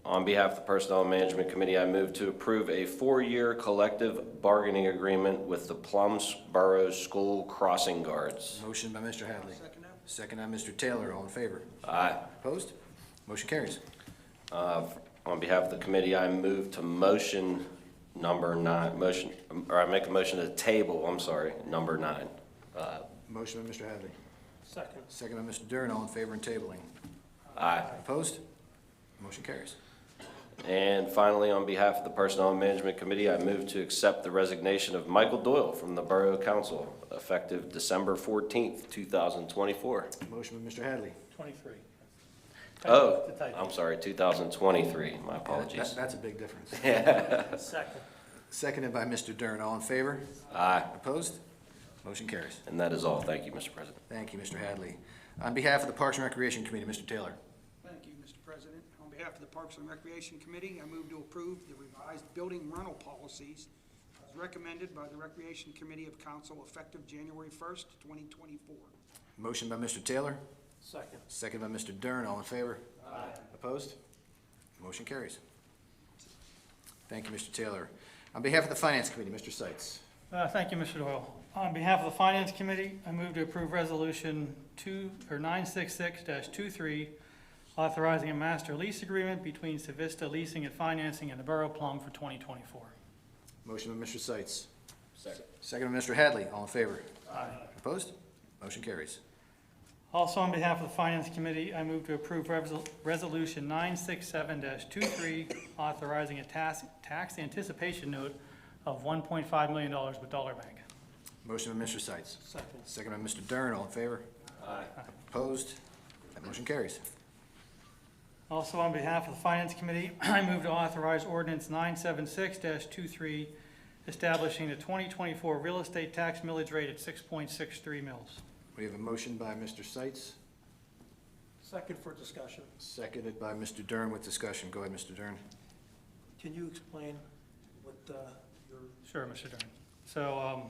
On behalf of the Personnel and Management Committee, I move to approve a 4-year collective bargaining agreement with the Plum Boro School Crossing Guards. Motion by Mr. Hadley. Second by Mr. Taylor. All in favor? Aye. Opposed? Motion carries. On behalf of the committee, I move to motion number 9, I make a motion to table, number 9. Motion by Mr. Hadley. Second. Second by Mr. Dern. All in favor and tabling? Aye. Opposed? Motion carries. And finally, on behalf of the Personnel and Management Committee, I move to accept the resignation of Michael Doyle from the Borough Council, effective December 14th, 2024. Motion by Mr. Hadley. 23. Oh, The typo. I'm sorry, 2023. My apologies. That's a big difference. Second. Seconded by Mr. Dern. All in favor? Aye. Opposed? Motion carries. And that is all. Thank you, Mr. President. Thank you, Mr. Hadley. On behalf of the Parks and Recreation Committee, Mr. Taylor. Thank you, Mr. President. On behalf of the Parks and Recreation Committee, I move to approve the revised building rental policies as recommended by the Recreation Committee of Council effective January 1st, 2024. Motion by Mr. Taylor. Second. Second by Mr. Dern. All in favor? Aye. Opposed? Motion carries. Thank you, Mr. Taylor. On behalf of the Finance Committee, Mr. Seitz. Thank you, Mr. Doyle. On behalf of the Finance Committee, I move to approve Resolution 966-23, authorizing a master lease agreement between Civista Leasing and Financing and the Borough Plum for 2024. Motion by Mr. Seitz. Second. Second by Mr. Hadley. All in favor? Aye. Opposed? Motion carries. Also, on behalf of the Finance Committee, I move to approve Resolution 967-23, authorizing a tax anticipation note of $1.5 million with Dollar Bank. Motion by Mr. Seitz. Second. Second by Mr. 'Dern. All in favor? Opposed? Motion carries. Aye. Second by Mr. Dern. All in favor? Opposed? Motion carries. Motion by Mr. Hadley. Second by Mr. Hadley. All in favor? Aye. Opposed? Motion carries. Second by Mr. Dern. All in favor? Opposed? That motion carries. Also, on behalf of the Finance Committee, I move to authorize ordinance 976-23, establishing the 2024 real estate tax millage rate at 6.63 mils. We have a motion by Mr. Seitz, Second for discussion. seconded by Mr. Dern with discussion. Go ahead, Mr. Dern. Can you explain what your... Sure, Mr. Dern. So,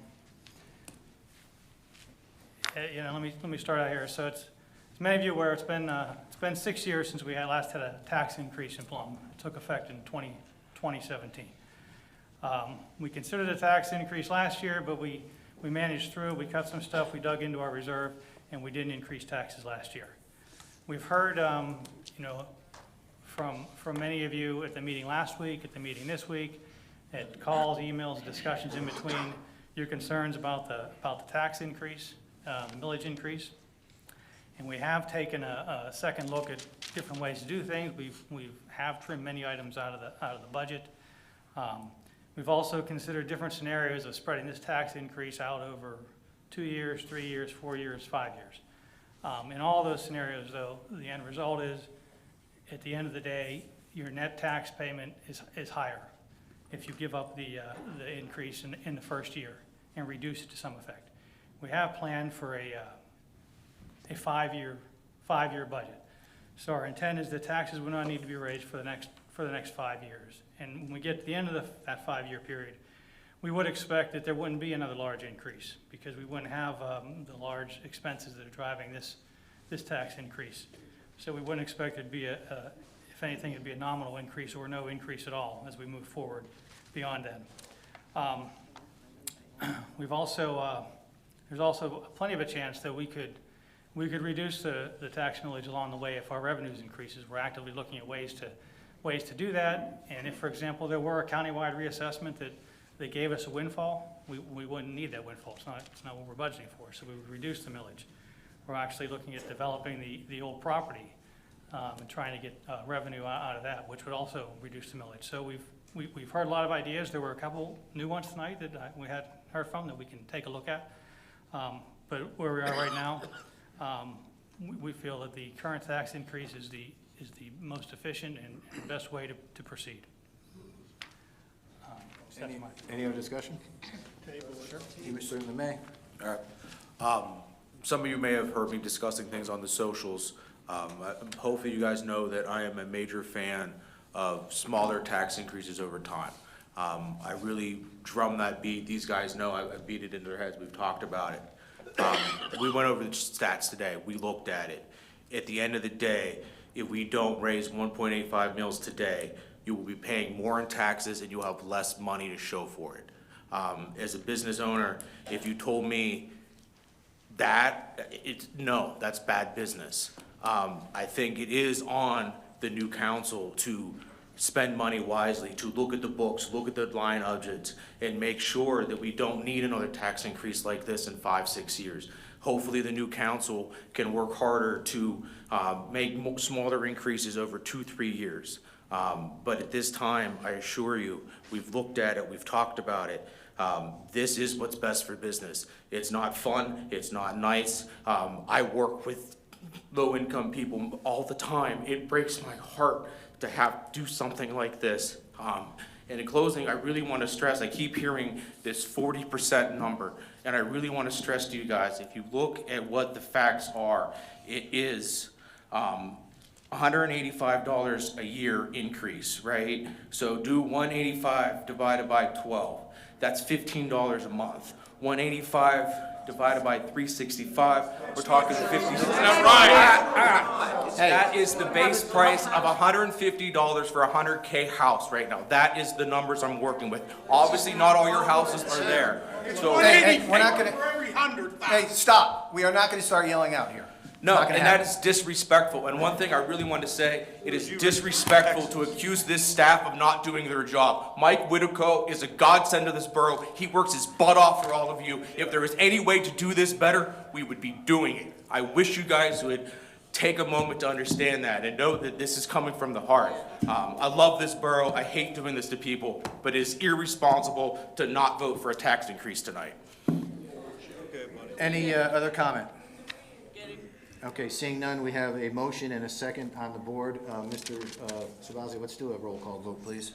let me start out here. So as many of you are aware, it's been 6 years since we last had a tax increase in Plum. It took effect in 2017. We considered a tax increase last year, but we managed through. We cut some stuff, we dug into our reserve, and we didn't increase taxes last year. We've heard, from many of you at the meeting last week, at the meeting this week, at calls, emails, discussions in between, your concerns about the tax increase, the millage increase. And we have taken a second look at different ways to do things. We have trimmed many items out of the budget. We've also considered different scenarios of spreading this tax increase out over 2 years, 3 years, 4 years, 5 years. In all those scenarios, though, the end result is, at the end of the day, your net tax payment is higher if you give up the increase in the first year and reduce it to some effect. We have planned for a five-year budget. So our intent is that taxes will not need to be raised for the next 5 years. And when we get to the end of that 5-year period, we would expect that there wouldn't be another large increase because we wouldn't have the large expenses that are driving this tax increase. So we wouldn't expect it to be if anything, it'd be a nominal increase or no increase at all as we move forward beyond that. We've also, there's also plenty of a chance that we could reduce the tax millage along the way if our revenues increases. We're actively looking at ways to do that. And if, for example, there were a countywide reassessment that gave us a windfall, we wouldn't need that windfall. It's not what we're budgeting for, so we would reduce the millage. We're actually looking at developing the old property and trying to get revenue out of that, which would also reduce the millage. So we've heard a lot of ideas. There were a couple new ones tonight that we had heard from that we can take a look at. But where we are right now, we feel that the current tax increase is the most efficient and best way to proceed. Any other discussion? Sure. You certainly may. All right. Some of you may have heard me discussing things on the socials. Hopefully you guys know that I am a major fan of smaller tax increases over time. I really drum that beat. These guys know I beat it into their heads. We've talked about it. We went over the stats today. We looked at it. At the end of the day, if we don't raise 1.85 mils today, you will be paying more in taxes and you'll have less money to show for it. As a business owner, if you told me that, no, that's bad business. I think it is on the new council to spend money wisely, to look at the books, look at the line budgets, and make sure that we don't need another tax increase like this in 5-6 years. Hopefully the new council can work harder to make smaller increases over 2-3 years. But at this time, I assure you, we've looked at it, we've talked about it. This is what's best for business. It's not fun, it's not nice. I work with low-income people all the time. It breaks my heart to have to do something like this. And in closing, I really want to stress, I keep hearing this 40% number, and I really want to stress to you guys, if you look at what the facts are, it is $185 a year increase, right? So do 185 divided by 12. That's $15 a month. 185 divided by 365, we're talking 50. Right. That is the base price of $150 for a 100K house right now. That is the numbers I'm working with. Obviously, not all your houses are there. So Hey, we're not gonna, hey, stop. We are not gonna start yelling out here. no, and that is disrespectful. And one thing I really want to say, it is disrespectful to accuse this staff of not doing their job. Mike Whitaco is a godsend to this borough. He works his butt off for all of you. If there was any way to do this better, we would be doing it. I wish you guys would take a moment to understand that and know that this is coming from the heart. I love this borough. I hate doing this to people, but it is irresponsible to not vote for a tax increase tonight. Any other comment? Okay, seeing none, we have a motion and a second on the board. Mr. Savazzi, let's do a roll call vote, please.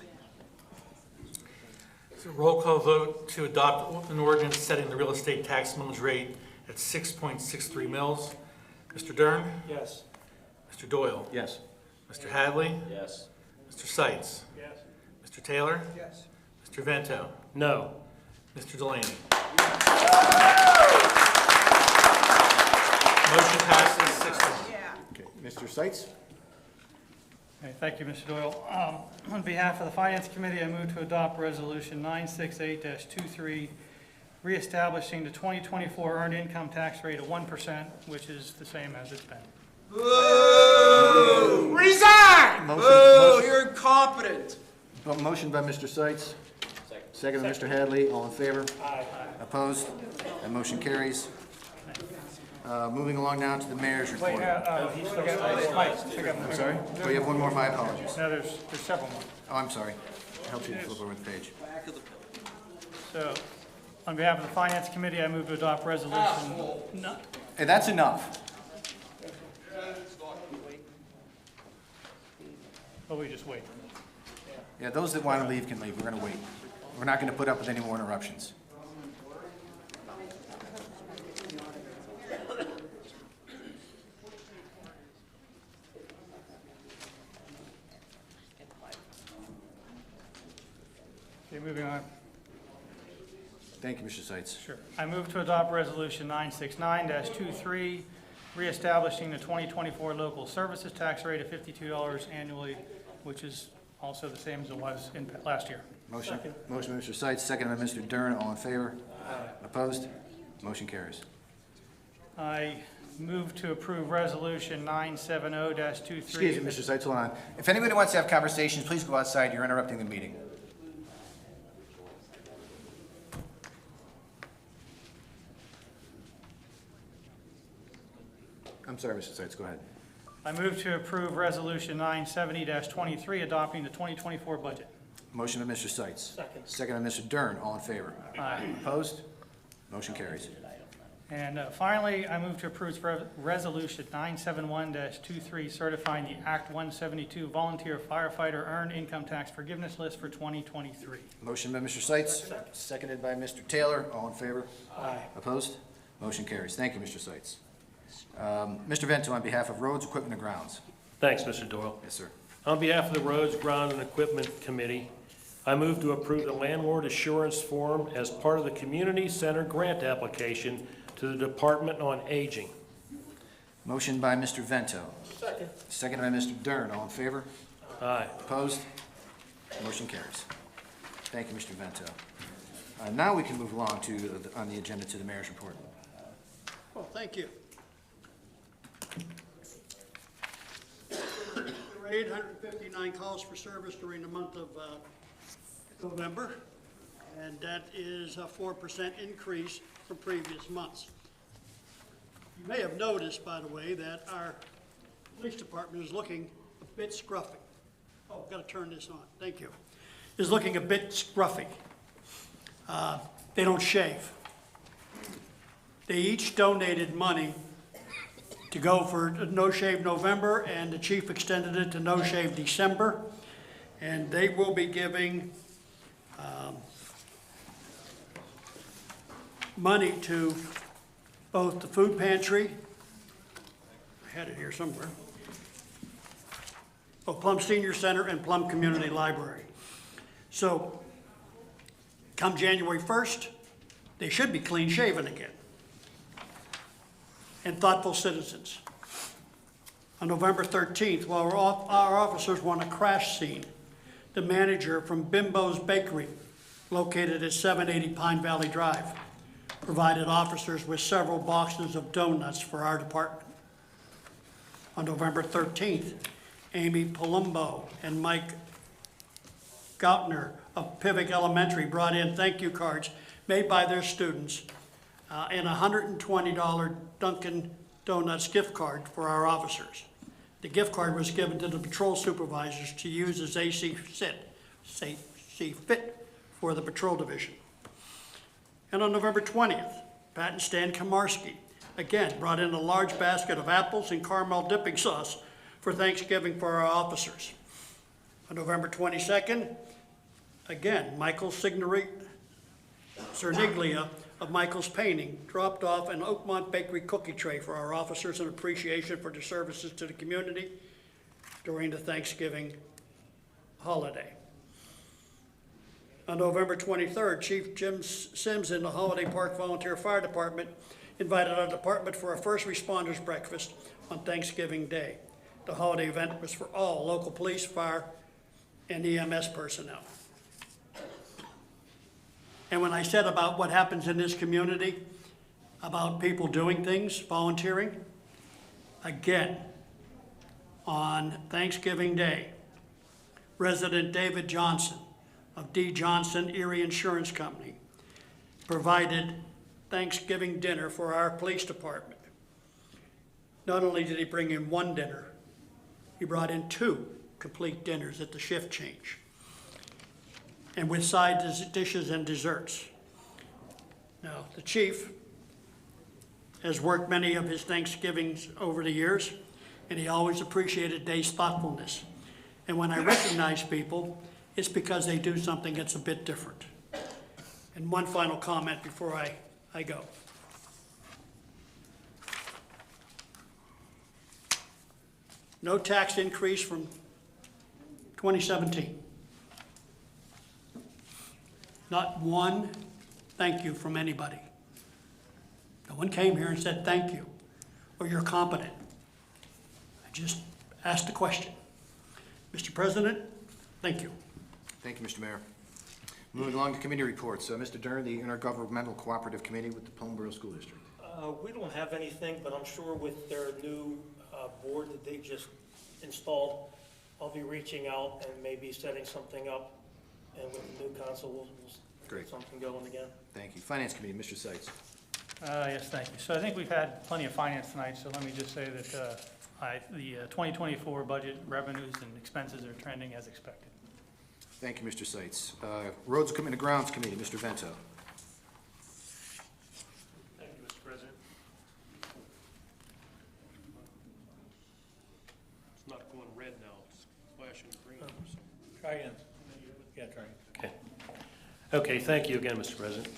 So roll call vote to adopt an ordinance setting the real estate tax millage rate at 6.63 mils. Mr. Dern? Yes. Mr. Doyle? Yes. Mr. Hadley? Yes. Mr. Seitz? Yes. Mr. Taylor? Yes. Mr. Vento? No. Mr. Delaney? Motion passes 6-1. Okay, Mr. Seitz? Okay, thank you, Mr. Doyle. On behalf of the Finance Committee, I move to adopt Resolution 968-23, reestablishing the 2024 earned income tax rate of 1%, which is the same as it's been. Boo! Resign! Boo! You're incompetent. Motion by Mr. Seitz. Second by Mr. Hadley. All in favor? Aye. Opposed? That motion carries. Moving along now to the mayor's report. He's still got, Mike, still got. I'm sorry? Oh, you have one more? My apologies. No, there's several more. Oh, I'm sorry. I helped you to flip over the page. So, on behalf of the Finance Committee, I move to adopt resolution. Hey, that's enough. Well, we just wait. Yeah, those that want to leave can leave. We're going to wait. We're not going to put up with any more interruptions. Okay, moving on. Thank you, Mr. Seitz. Sure. I move to adopt Resolution 969-23, reestablishing the 2024 local services tax rate of $52 annually, which is also the same as it was in last year. Motion by Mr. Seitz, second by Mr. Dern. All in favor? Opposed? Motion carries. I move to approve Resolution 970-23. Excuse me, Mr. Seitz, hold on. If anybody wants to have conversations, please go outside. You're interrupting the meeting. I'm sorry, Mr. Seitz, go ahead. I move to approve Resolution 970-23, adopting the 2024 budget. Motion by Mr. Seitz. Second by Mr. Dern. All in favor? Aye. Opposed? Motion carries. And finally, I move to approve Resolution 971-23, certifying the Act 172 Volunteer Firefighter Earned Income Tax Forgiveness List for 2023. Motion by Mr. Seitz. Seconded by Mr. Taylor. All in favor? Aye. Opposed? Motion carries. Thank you, Mr. Seitz. Mr. Vento, on behalf of Roads, Equipment, and Grounds. Thanks, Mr. Doyle. Yes, sir. On behalf of the Roads, Ground, and Equipment Committee, I move to approve the landlord assurance form as part of the Community Center grant application to the Department on Aging. Motion by Mr. Vento. Second by Mr. Dern. All in favor? Aye. Opposed? Motion carries. Thank you, Mr. Vento. Now we can move along to, on the agenda, to the mayor's report. Well, thank you. There were 859 calls for service during the month of November, and that is a 4% increase from previous months. You may have noticed, by the way, that our police department is looking a bit scruffy. Oh, I've got to turn this on. Thank you. Is looking a bit scruffy. They don't shave. They each donated money to go for No Shave November, and the chief extended it to No Shave December. And they will be giving money to both the food pantry, I had it here somewhere, Plum Senior Center and Plum Community Library. So come January 1st, they should be clean shaven again and thoughtful citizens. On November 13th, while our officers were on a crash scene, the manager from Bimbo's Bakery, located at 780 Pine Valley Drive, provided officers with several boxes of donuts for our department. On November 13th, Amy Palumbo and Mike Gautner of Civic Elementary brought in thank you cards made by their students and a $120 Dunkin' Donuts gift card for our officers. The gift card was given to the patrol supervisors to use as they see fit for the patrol division. And on November 20th, Pat and Stan Komarski again, brought in a large basket of apples and caramel dipping sauce for Thanksgiving for our officers. On November 22nd, again, Michael Cerniglia of Michael's Painting dropped off an Oakmont Bakery cookie tray for our officers in appreciation for their services to the community during the Thanksgiving holiday. On November 23rd, Chief Jim Sims in the Holiday Park Volunteer Fire Department invited our department for a first responders breakfast on Thanksgiving Day. The holiday event was for all local police, fire, and EMS personnel. And when I said about what happens in this community, about people doing things, volunteering, again, on Thanksgiving Day, resident David Johnson of D. Johnson Erie Insurance Company provided Thanksgiving dinner for our police department. Not only did he bring in one dinner, he brought in 2 complete dinners at the shift change, and with side dishes and desserts. Now, the chief has worked many of his Thanksgivings over the years, and he always appreciated Dave's thoughtfulness. And when I recognize people, it's because they do something that's a bit different. And one final comment before I go. No tax increase from 2017. Not one thank you from anybody. No one came here and said thank you, or you're competent. I just asked a question. Mr. President, thank you. Thank you, Mr. Mayor. Moving along to committee reports. Mr. Dern, the Intergovernmental Cooperative Committee with the Plum Boro School District. We don't have anything, but I'm sure with their new board that they just installed, I'll be reaching out and maybe setting something up. And with the new council, we'll get something going again. Thank you. Finance Committee, Mr. Seitz. Yes, thank you. So I think we've had plenty of finance tonight, so let me just say that the 2024 budget revenues and expenses are trending as expected. Thank you, Mr. Seitz. Roads, Equipment, and Grounds Committee, Mr. Vento. Thank you, Mr. President. It's not going red now, it's flashing green. Try again. Yeah, try again. Okay, thank you again, Mr. President.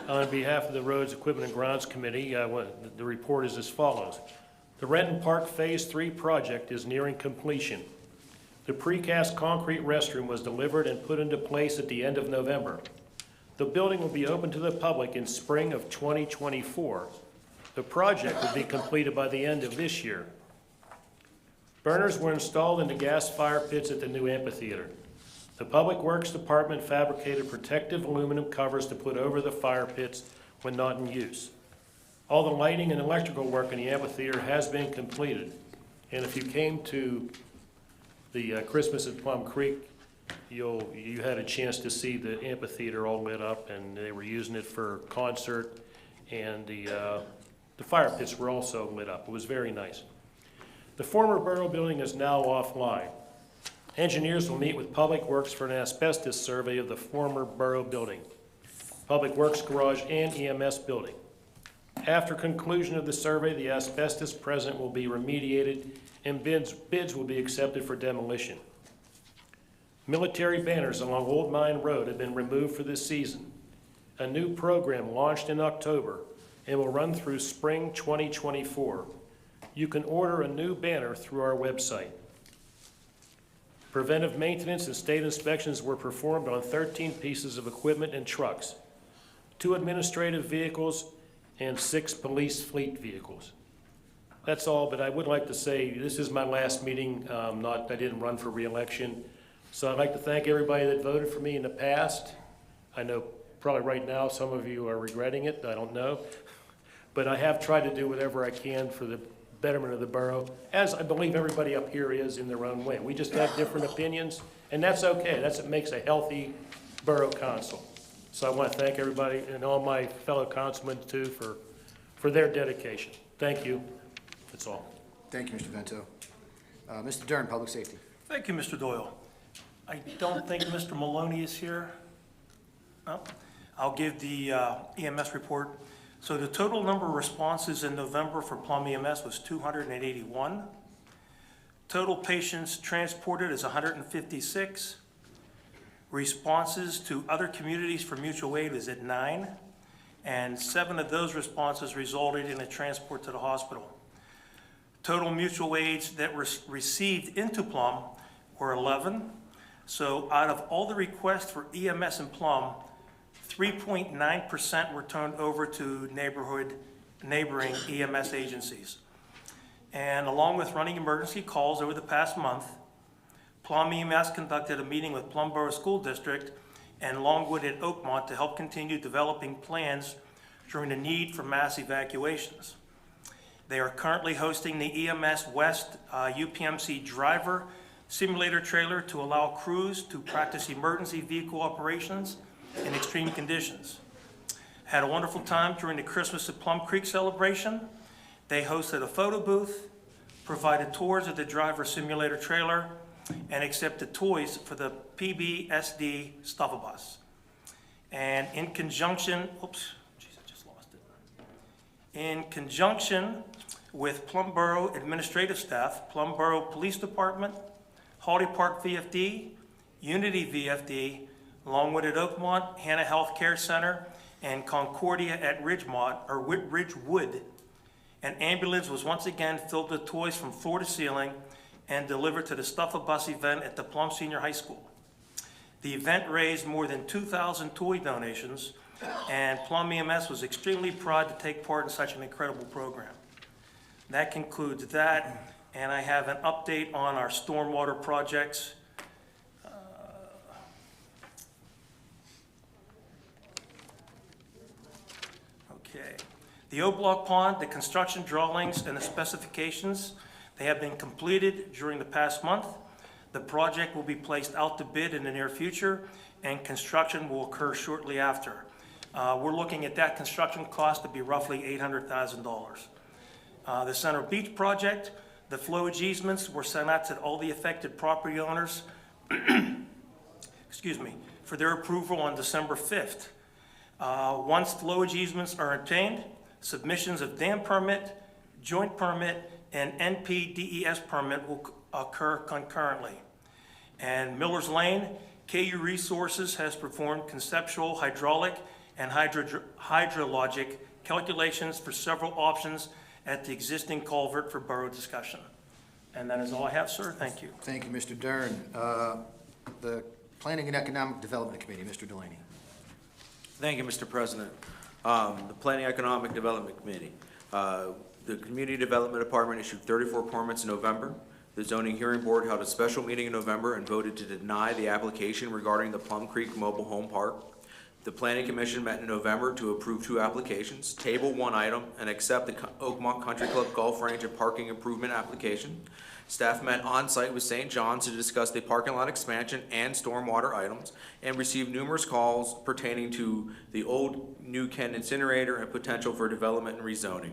On behalf of the Roads, Equipment, and Grounds Committee, the report is as follows. The Renton Park Phase 3 project is nearing completion. The precast concrete restroom was delivered and put into place at the end of November. The building will be open to the public in spring of 2024. The project will be completed by the end of this year. Burners were installed in the gas fire pits at the new amphitheater. The Public Works Department fabricated protective aluminum covers to put over the fire pits when not in use. All the lighting and electrical work in the amphitheater has been completed. And if you came to the Christmas at Plum Creek, you had a chance to see the amphitheater all lit up, and they were using it for concert, and the fire pits were also lit up. It was very nice. The former Borough building is now offline. Engineers will meet with Public Works for an asbestos survey of the former Borough building, Public Works garage, and EMS building. After conclusion of the survey, the asbestos present will be remediated and bids will be accepted for demolition. Military banners along Old Mine Road have been removed for this season. A new program launched in October and will run through spring 2024. You can order a new banner through our website. Preventive maintenance and state inspections were performed on 13 pieces of equipment and trucks, 2 administrative vehicles, and 6 police fleet vehicles. That's all, but I would like to say this is my last meeting. I didn't run for re-election. So I'd like to thank everybody that voted for me in the past. I know probably right now some of you are regretting it, I don't know. But I have tried to do whatever I can for the betterment of the borough, as I believe everybody up here is in their own way. We just have different opinions, and that's okay. That's what makes a healthy borough council. So I want to thank everybody and all my fellow councilmen too for their dedication. Thank you. That's all. Thank you, Mr. Vento. Mr. Dern, Public Safety. Thank you, Mr. Doyle. I don't think Mr. Maloney is here. No. I'll give the EMS report. So the total number of responses in November for Plum EMS was 281. Total patients transported is 156. Responses to other communities for mutual aid is at 9, and 7 of those responses resulted in a transport to the hospital. Total mutual aids that were received into Plum were 11. So out of all the requests for EMS in Plum, 3.9% were turned over to neighboring EMS agencies. And along with running emergency calls over the past month, Plum EMS conducted a meeting with Plum Borough School District and Longwood at Oakmont to help continue developing plans during the need for mass evacuations. They are currently hosting the EMS West UPMC driver simulator trailer to allow crews to practice emergency vehicle operations in extreme conditions. Had a wonderful time during the Christmas at Plum Creek celebration. They hosted a photo booth, provided tours of the driver simulator trailer, and accepted toys for the PBSD Stuff-A-Bus. And in conjunction, in conjunction with Plum Borough administrative staff, Plum Borough Police Department, Hawley Park VFD, Unity VFD, Longwood at Oakmont, Hannah Health Care Center, and Concordia at Ridgewood. An ambulance was once again filled with toys from floor to ceiling and delivered to the Stuff-A-Bus event at the Plum Senior High School. The event raised more than 2,000 toy donations, and Plum EMS was extremely proud to take part in such an incredible program. That concludes that, and I have an update on our stormwater projects. Okay. The O-Block Pond, the construction drawings and the specifications, they have been completed during the past month. The project will be placed out to bid in the near future, and construction will occur shortly after. We're looking at that construction cost to be roughly $800,000. The Center Beach project, the flowage easements were sent out to all the affected property owners excuse me, for their approval on December 5th. Once flowage easements are obtained, submissions of dam permit, joint permit, and NPDES permit will occur concurrently. And Miller's Lane, KU Resources has performed conceptual hydraulic and hydrologic calculations for several options at the existing culvert for borough discussion. And that is all I have, sir. Thank you. Thank you, Mr. Dern. The Planning and Economic Development Committee, Mr. Delaney. Thank you, Mr. President. The Planning Economic Development Committee. The Community Development Department issued 34 permits in November. The Zoning Hearing Board held a special meeting in November and voted to deny the application regarding the Plum Creek Mobile Home Park. The Planning Commission met in November to approve 2 applications, table 1 item, and accept the Oakmont Country Club Golf Range and Parking Improvement application. Staff met on-site with St. John's to discuss the parking lot expansion and stormwater items, and received numerous calls pertaining to the old New Ken incinerator and potential for development and rezoning.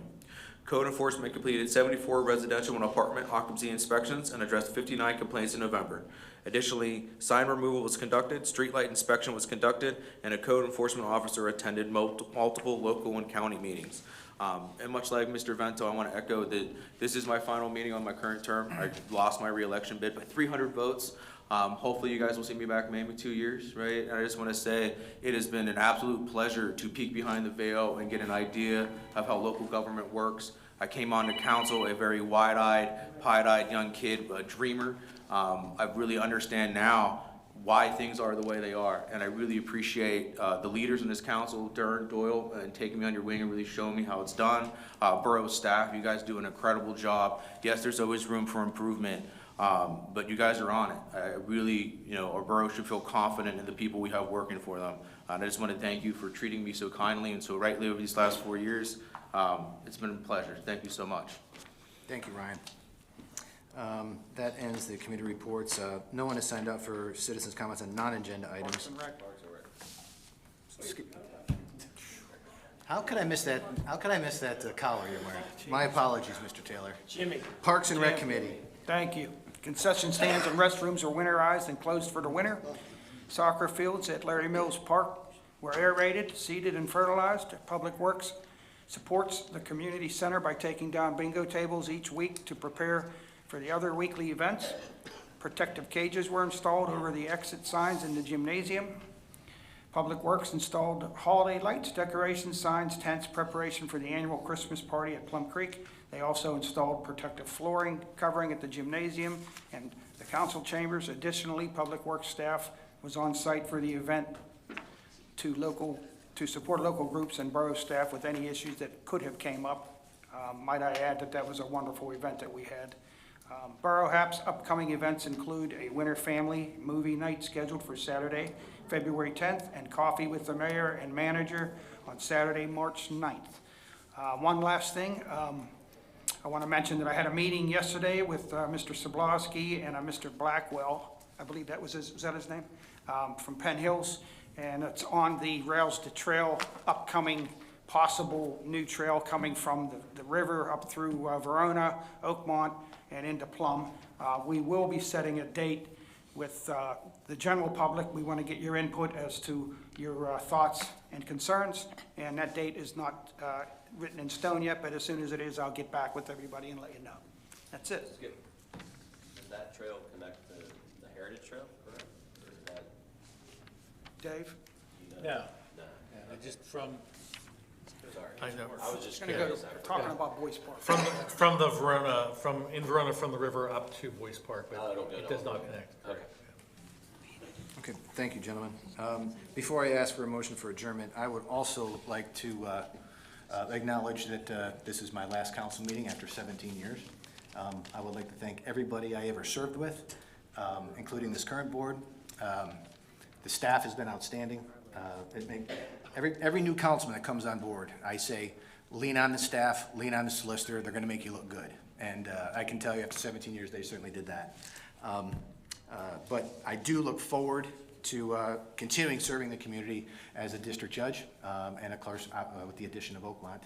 Code enforcement completed 74 residential and apartment occupancy inspections and addressed 59 complaints in November. Additionally, sign removal was conducted, streetlight inspection was conducted, and a code enforcement officer attended multiple local and county meetings. And much like Mr. Vento, I want to echo that this is my final meeting on my current term. I lost my re-election bid by 300 votes. Hopefully you guys will see me back maybe 2 years, right? And I just want to say it has been an absolute pleasure to peek behind the veil and get an idea of how local government works. I came on to council a very wide-eyed, pied-eyed young kid, a dreamer. I really understand now why things are the way they are, and I really appreciate the leaders in this council, Dern, Doyle, and taking me under wing and really showing me how it's done. Borough staff, you guys do an incredible job. Yes, there's always room for improvement, but you guys are on it. I really, our borough should feel confident in the people we have working for them. And I just want to thank you for treating me so kindly and so rightly over these last 4 years. It's been a pleasure. Thank you so much. Thank you, Ryan. That ends the committee reports. No one has signed up for citizens' comments on non-agenda items. How could I miss that? How could I miss that collar you're wearing? My apologies, Mr. Taylor. Jimmy. Parks and Rec Committee. Thank you. Concession stands and restrooms are winterized and closed for the winter. Soccer fields at Larry Mills Park were aerated, seeded, and fertilized. Public Works supports the community center by taking down bingo tables each week to prepare for the other weekly events. Protective cages were installed over the exit signs in the gymnasium. Public Works installed holiday lights, decorations, signs, tents, preparation for the annual Christmas party at Plum Creek. They also installed protective flooring covering at the gymnasium and the council chambers. Additionally, Public Works staff was on site for the event to support local groups and borough staff with any issues that could have came up. Might I add that that was a wonderful event that we had. Borough HAP's upcoming events include a winter family movie night scheduled for Saturday, February 10th, and coffee with the mayor and manager on Saturday, March 9th. One last thing, I want to mention that I had a meeting yesterday with Mr. Sablowski and Mr. Blackwell, I believe that was his name, from Penn Hills, and it's on the Rails to Trail upcoming possible new trail coming from the river up through Verona, Oakmont, and into Plum. We will be setting a date with the general public. We want to get your input as to your thoughts and concerns, and that date is not written in stone yet, but as soon as it is, I'll get back with everybody and let you know. That's it. Does that trail connect to the Heritage Trail, correct? Or is that, Dave? No. no? Yeah, just from, Sorry. I know. I was just Gonna go curious. to, talking about Boyce Park. from the Verona, in Verona, from the river up to Boyce Park, but it'll go it does down. not connect. Okay. Okay, thank you, gentlemen. Before I ask for a motion for adjournment, I would also like to acknowledge that this is my last council meeting after 17 years. I would like to thank everybody I ever served with, including this current board. The staff has been outstanding. Every new councilman that comes on board, I say, lean on the staff, lean on the solicitor, they're gonna make you look good. And I can tell you after 17 years, they certainly did that. But I do look forward to continuing serving the community as a district judge, and of course, with the addition of Oakmont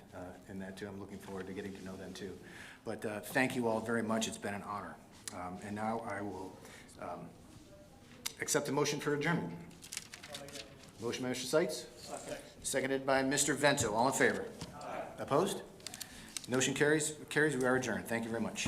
in that too. I'm looking forward to getting to know them too. But thank you all very much. It's been an honor. And now I will accept a motion for adjournment. Motion by Mr. Seitz, seconded by Mr. Vento. All in favor? Opposed? Motion carries. We are adjourned. Thank you very much.